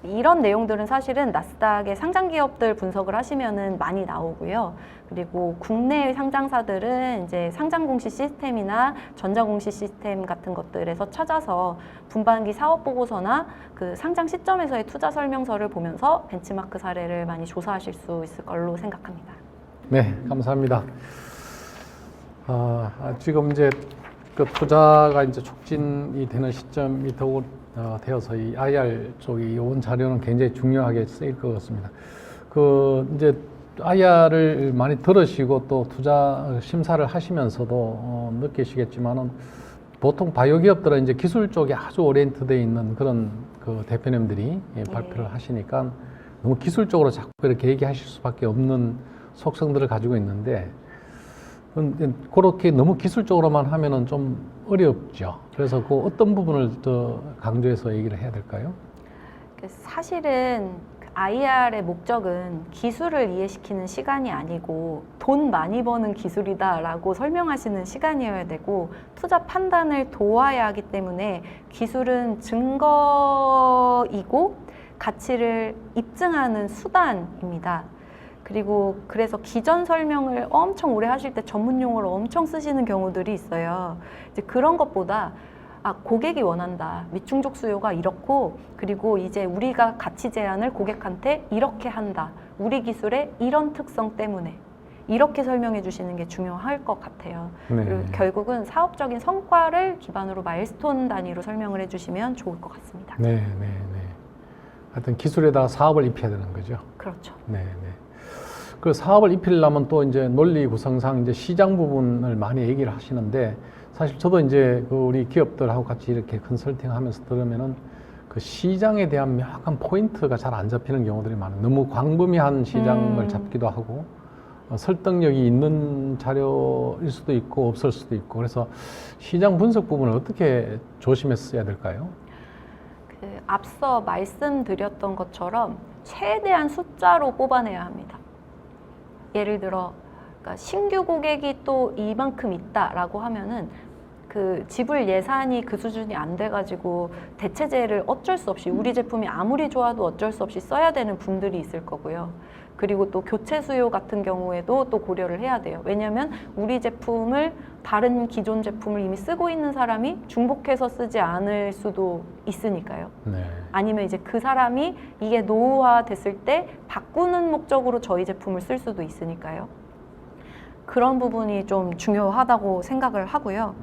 이런 내용들은 사실은 나스닥의 상장 기업들 분석을 하시면은 많이 나오고요. 그리고 국내 상장사들은 이제 상장 공시 시스템이나 전자 공시 시스템 같은 것들에서 찾아서 분반기 사업 보고서나 그 상장 시점에서의 투자 설명서를 보면서 벤치마크 사례를 많이 조사하실 수 있을 걸로 생각합니다. 네, 감사합니다. 지금 이제 그 투자가 이제 촉진이 되는 시점이 더욱 되어서 이 IR 쪽이 온 자료는 굉장히 중요하게 쓰일 것 같습니다. 그 이제 IR을 많이 들으시고 또 투자 심사를 하시면서도 느끼시겠지만은 보통 바이오 기업들은 이제 기술 쪽에 아주 오리엔트되어 있는 그런 그 대표님들이 발표를 하시니까 너무 기술적으로 자꾸 이렇게 얘기하실 수밖에 없는 속성들을 가지고 있는데, 그렇게 너무 기술적으로만 하면은 좀 어렵죠. 그래서 그 어떤 부분을 더 강조해서 얘기를 해야 될까요? 사실은 IR의 목적은 기술을 이해시키는 시간이 아니고 돈 많이 버는 기술이다라고 설명하시는 시간이어야 되고 투자 판단을 도와야 하기 때문에 기술은 증거이고 가치를 입증하는 수단입니다. 그리고 그래서 기전 설명을 엄청 오래 하실 때 전문 용어를 엄청 쓰시는 경우들이 있어요. 이제 그런 것보다 고객이 원한다. 미충족 수요가 이렇고, 그리고 이제 우리가 가치 제안을 고객한테 이렇게 한다. 우리 기술의 이런 특성 때문에 이렇게 설명해 주시는 게 중요할 것 같아요. 네. 그리고 결국은 사업적인 성과를 기반으로 마일스톤 단위로 설명을 해주시면 좋을 것 같습니다. 네, 네, 네. 하여튼 기술에다가 사업을 입혀야 되는 거죠. 그렇죠. 네, 네. 그 사업을 입히려면 또 이제 논리 구성상 이제 시장 부분을 많이 얘기를 하시는데, 사실 저도 이제 그 우리 기업들하고 같이 이렇게 컨설팅 하면서 들으면은 그 시장에 대한 명확한 포인트가 잘 안 잡히는 경우들이 많아요. 너무 광범위한 시장을 잡기도 하고, 설득력이 있는 자료일 수도 있고 없을 수도 있고, 그래서 시장 분석 부분을 어떻게 조심해서 써야 될까요? 앞서 말씀드렸던 것처럼 최대한 숫자로 뽑아내야 합니다. 예를 들어 그러니까 신규 고객이 또 이만큼 있다라고 하면은 그 지불 예산이 그 수준이 안 돼가지고 대체제를 어쩔 수 없이 우리 제품이 아무리 좋아도 어쩔 수 없이 써야 되는 분들이 있을 거고요. 그리고 또 교체 수요 같은 경우에도 또 고려를 해야 돼요. 왜냐하면 우리 제품을 다른 기존 제품을 이미 쓰고 있는 사람이 중복해서 쓰지 않을 수도 있으니까요. 네. 아니면 이제 그 사람이 이게 노후화 됐을 때 바꾸는 목적으로 저희 제품을 쓸 수도 있으니까요. 그런 부분이 좀 중요하다고 생각을 하고요.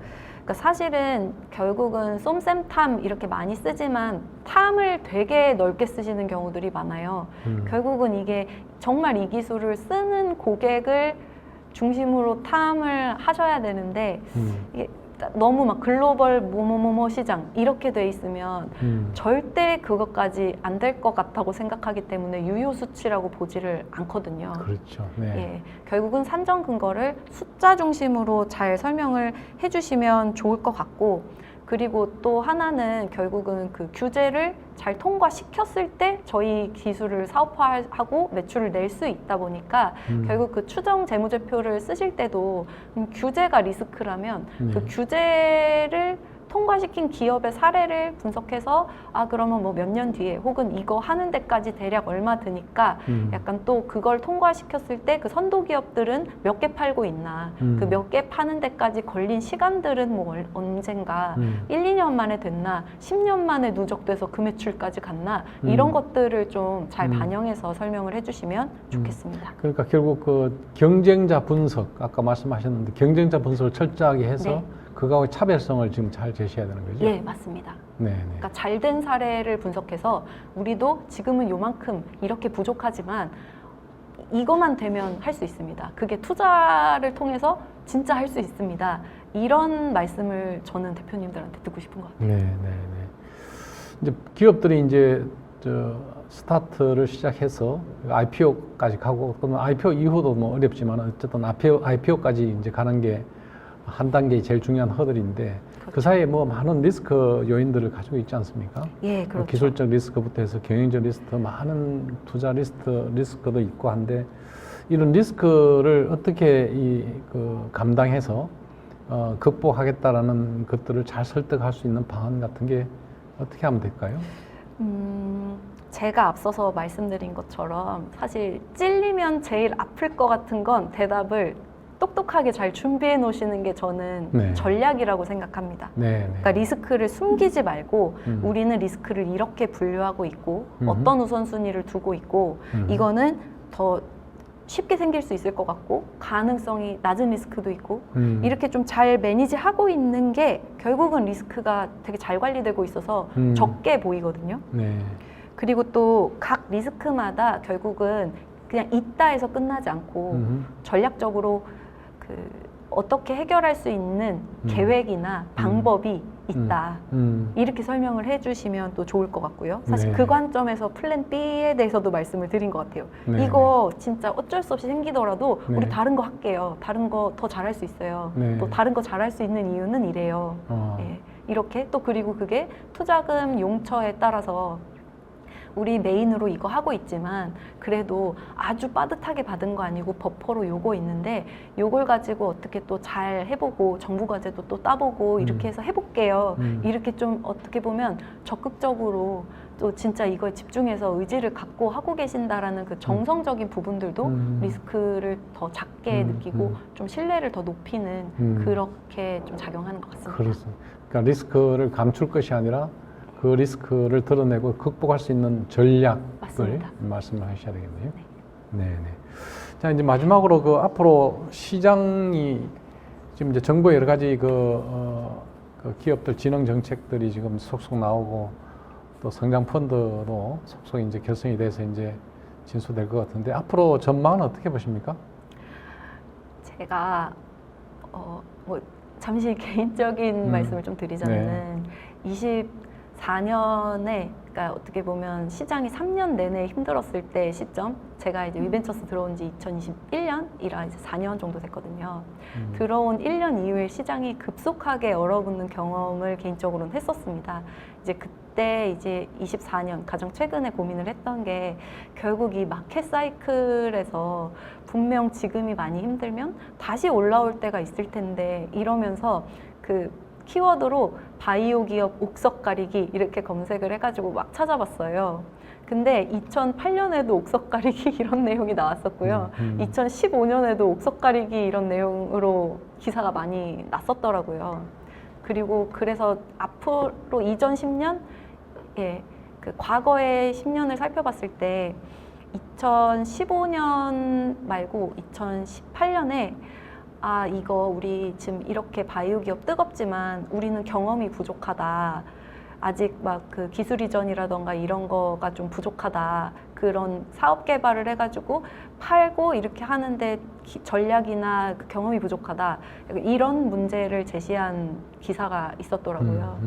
그러니까 사실은 결국은 쏨샘탐 이렇게 많이 쓰지만 탐을 되게 넓게 쓰시는 경우들이 많아요. 결국은 이게 정말 이 기술을 쓰는 고객을 중심으로 탐을 하셔야 되는데 이게 너무 막 글로벌 뭐뭐뭐뭐 시장 이렇게 돼 있으면 절대 그것까지 안 될 것 같다고 생각하기 때문에 유효 수치라고 보지를 않거든요. 그렇죠. 네. 예, 결국은 산정 근거를 숫자 중심으로 잘 설명을 해주시면 좋을 것 같고, 그리고 또 하나는 결국은 그 규제를 잘 통과시켰을 때 저희 기술을 사업화하고 매출을 낼 수 있다 보니까 결국 그 추정 재무제표를 쓰실 때도 규제가 리스크라면 그 규제를 통과시킨 기업의 사례를 분석해서 아 그러면 뭐 몇 년 뒤에 혹은 이거 하는 데까지 대략 얼마 드니까 약간 또 그걸 통과시켰을 때 그 선도 기업들은 몇 개 팔고 있나 그 몇 개 파는 데까지 걸린 시간들은 뭐 언젠가 1, 2년 만에 됐나 10년 만에 누적돼서 그 매출까지 갔나 이런 것들을 좀 잘 반영해서 설명을 해주시면 좋겠습니다. 그러니까 결국 그 경쟁자 분석 아까 말씀하셨는데 경쟁자 분석을 철저하게 해서 네. 그거하고 차별성을 지금 잘 제시해야 되는 거죠? 예, 맞습니다. 네, 네. 그러니까 잘된 사례를 분석해서 우리도 지금은 요만큼 이렇게 부족하지만 이것만 되면 할 수 있습니다. 그게 투자를 통해서 진짜 할 수 있습니다. 이런 말씀을 저는 대표님들한테 듣고 싶은 것 같아요. 네, 네, 네. 이제 기업들이 이제 저 스타트를 시작해서 IPO까지 가고 그러면 IPO 이후도 뭐 어렵지만 어쨌든 IPO까지 이제 가는 게 한 단계 제일 중요한 허들인데 그렇죠. 그 사이에 뭐 많은 리스크 요인들을 가지고 있지 않습니까? 예, 그렇죠. 기술적 리스크부터 해서 경영적 리스크, 많은 투자 리스크도 있고 한데 이런 리스크를 어떻게 그 감당해서 극복하겠다라는 것들을 잘 설득할 수 있는 방안 같은 게 어떻게 하면 될까요? 제가 앞서서 말씀드린 것처럼 사실 찔리면 제일 아플 것 같은 건 대답을 똑똑하게 잘 준비해 놓으시는 게 저는 네. 전략이라고 생각합니다. 네, 네. 그러니까 리스크를 숨기지 말고 우리는 리스크를 이렇게 분류하고 있고 어떤 우선순위를 두고 있고 이거는 더 쉽게 생길 수 있을 것 같고 가능성이 낮은 리스크도 있고 이렇게 좀 잘 매니지하고 있는 게 결국은 리스크가 되게 잘 관리되고 있어서 적게 보이거든요. 네. 그리고 또 각 리스크마다 결국은 그냥 있다 해서 끝나지 않고 전략적으로 그 어떻게 해결할 수 있는 계획이나 방법이 있다. 이렇게 설명을 해주시면 또 좋을 것 같고요. 사실 네. 그 관점에서 플랜 B에 대해서도 말씀을 드린 것 같아요. 네. 이거 진짜 어쩔 수 없이 생기더라도 네. 우리 다른 거 할게요. 다른 거 더 잘할 수 있어요. 네. 또 다른 거 잘할 수 있는 이유는 이래요. 예, 이렇게 또 그리고 그게 투자금 용처에 따라서 우리 메인으로 이거 하고 있지만 그래도 아주 빠듯하게 받은 거 아니고 버퍼로 요거 있는데 요걸 가지고 어떻게 또 잘 해보고 정부 과제도 또 따보고 이렇게 해서 해볼게요. 이렇게 좀 어떻게 보면 적극적으로 또 진짜 이거에 집중해서 의지를 갖고 하고 계신다라는 그 정성적인 부분들도 리스크를 더 작게 느끼고 좀 신뢰를 더 높이는 그렇게 좀 작용하는 것 같습니다. 그렇습니다. 그러니까 리스크를 감출 것이 아니라 그 리스크를 드러내고 극복할 수 있는 전략을 맞습니다. 말씀을 하셔야 되겠네요. 네, 네. 자, 이제 마지막으로 그 앞으로 시장이 지금 이제 정부의 여러 가지 그 기업들 진흥 정책들이 지금 속속 나오고 또 성장 펀드도 속속 이제 결성이 돼서 이제 진수될 것 같은데 앞으로 전망은 어떻게 보십니까? 제가 뭐 잠시 개인적인 말씀을 좀 드리자면은 24년에 그러니까 어떻게 보면 시장이 3년 내내 힘들었을 때 시점 제가 이제 위벤처스 들어온 지 2021년이라 이제 4년 정도 됐거든요. 들어온 1년 이후에 시장이 급속하게 얼어붙는 경험을 개인적으로는 했었습니다. 이제 그때 이제 24년 가장 최근에 고민을 했던 게 결국 이 마켓 사이클에서 분명 지금이 많이 힘들면 다시 올라올 때가 있을 텐데 이러면서 그 키워드로 바이오 기업 옥석 가리기 이렇게 검색을 해가지고 막 찾아봤어요. 근데 2008년에도 옥석 가리기 이런 내용이 나왔었고요. 2015년에도 옥석 가리기 이런 내용으로 기사가 많이 났었더라고요. 그리고 그래서 앞으로 이전 10년, 예, 그 과거의 10년을 살펴봤을 때 2015년 말고 2018년에 아, 이거 우리 지금 이렇게 바이오 기업 뜨겁지만 우리는 경험이 부족하다. 아직 막 그 기술 이전이라던가 이런 거가 좀 부족하다. 그런 사업 개발을 해가지고 팔고 이렇게 하는데 전략이나 그 경험이 부족하다. 이런 문제를 제시한 기사가 있었더라고요.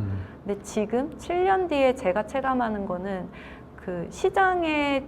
근데 지금 7년 뒤에 제가 체감하는 거는 그 시장의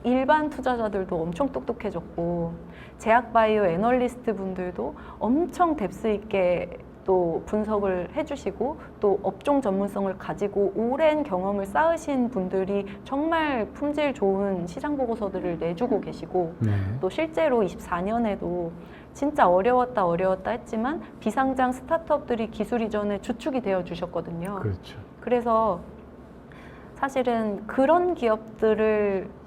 일반 투자자들도 엄청 똑똑해졌고 제약바이오 애널리스트 분들도 엄청 뎁스 있게 또 분석을 해주시고 또 업종 전문성을 가지고 오랜 경험을 쌓으신 분들이 정말 품질 좋은 시장 보고서들을 내주고 계시고 네. 또 실제로 24년에도 진짜 어려웠다 했지만 비상장 스타트업들이 기술 이전에 주축이 되어 주셨거든요. 그렇죠. 그래서 사실은 그런 기업들을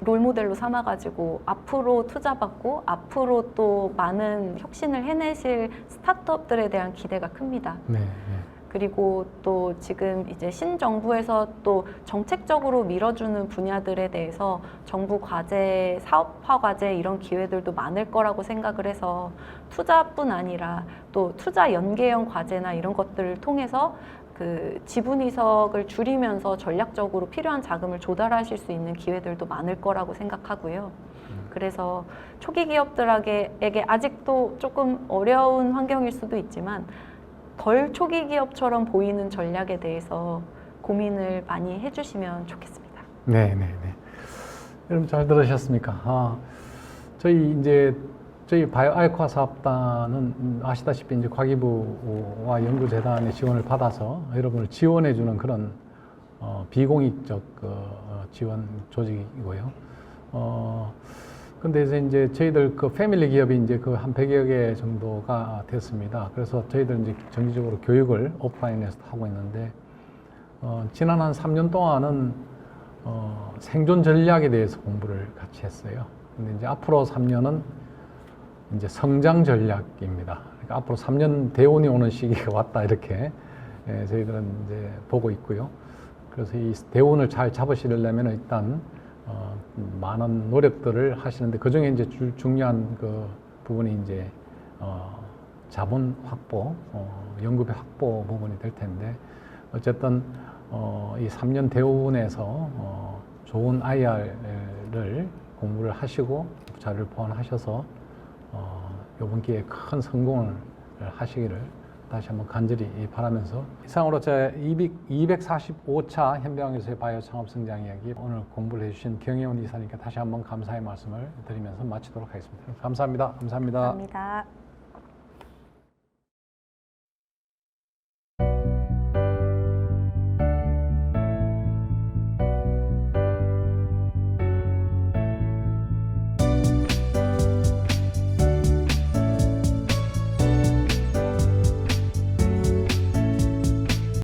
롤모델로 삼아가지고 앞으로 투자받고 앞으로 또 많은 혁신을 해내실 스타트업들에 대한 기대가 큽니다. 네, 네. 그리고 또 지금 이제 신정부에서 또 정책적으로 밀어주는 분야들에 대해서 정부 과제, 사업화 과제 이런 기회들도 많을 거라고 생각을 해서 투자뿐 아니라 또 투자 연계형 과제나 이런 것들을 통해서 그 지분 이석을 줄이면서 전략적으로 필요한 자금을 조달하실 수 있는 기회들도 많을 거라고 생각하고요. 그래서 초기 기업들에게 아직도 조금 어려운 환경일 수도 있지만 덜 초기 기업처럼 보이는 전략에 대해서 고민을 많이 해주시면 좋겠습니다. 네, 네, 네. 여러분 잘 들으셨습니까? 저희 바이오 알코아 사업단은 아시다시피 이제 과기부와 연구재단의 지원을 받아서 여러분을 지원해주는 그런 비공익적 지원 조직이고요. 근데 이제 저희들 그 패밀리 기업이 이제 그 한 100여 개 정도가 됐습니다. 그래서 저희들 이제 정기적으로 교육을 오프라인에서 하고 있는데, 지난 한 3년 동안은 생존 전략에 대해서 공부를 같이 했어요. 근데 이제 앞으로 3년은 이제 성장 전략입니다. 그러니까 앞으로 3년 대운이 오는 시기가 왔다 이렇게 저희들은 이제 보고 있고요. 그래서 이 대운을 잘 잡으시려면 일단 많은 노력들을 하시는데 그 중에 이제 중요한 그 부분이 이제 자본 확보, 연구비 확보 부분이 될 텐데 어쨌든 이 3년 대운에서 좋은 IR을 공부를 하시고 자료를 보완하셔서 이번 기회에 큰 성공을 하시기를 다시 한번 간절히 바라면서 이상으로 제 245차 현대왕에서의 바이오 창업 성장 이야기 오늘 공부를 해주신 경혜원 이사님께 다시 한번 감사의 말씀을 드리면서 마치도록 하겠습니다. 감사합니다. 감사합니다. 감사합니다.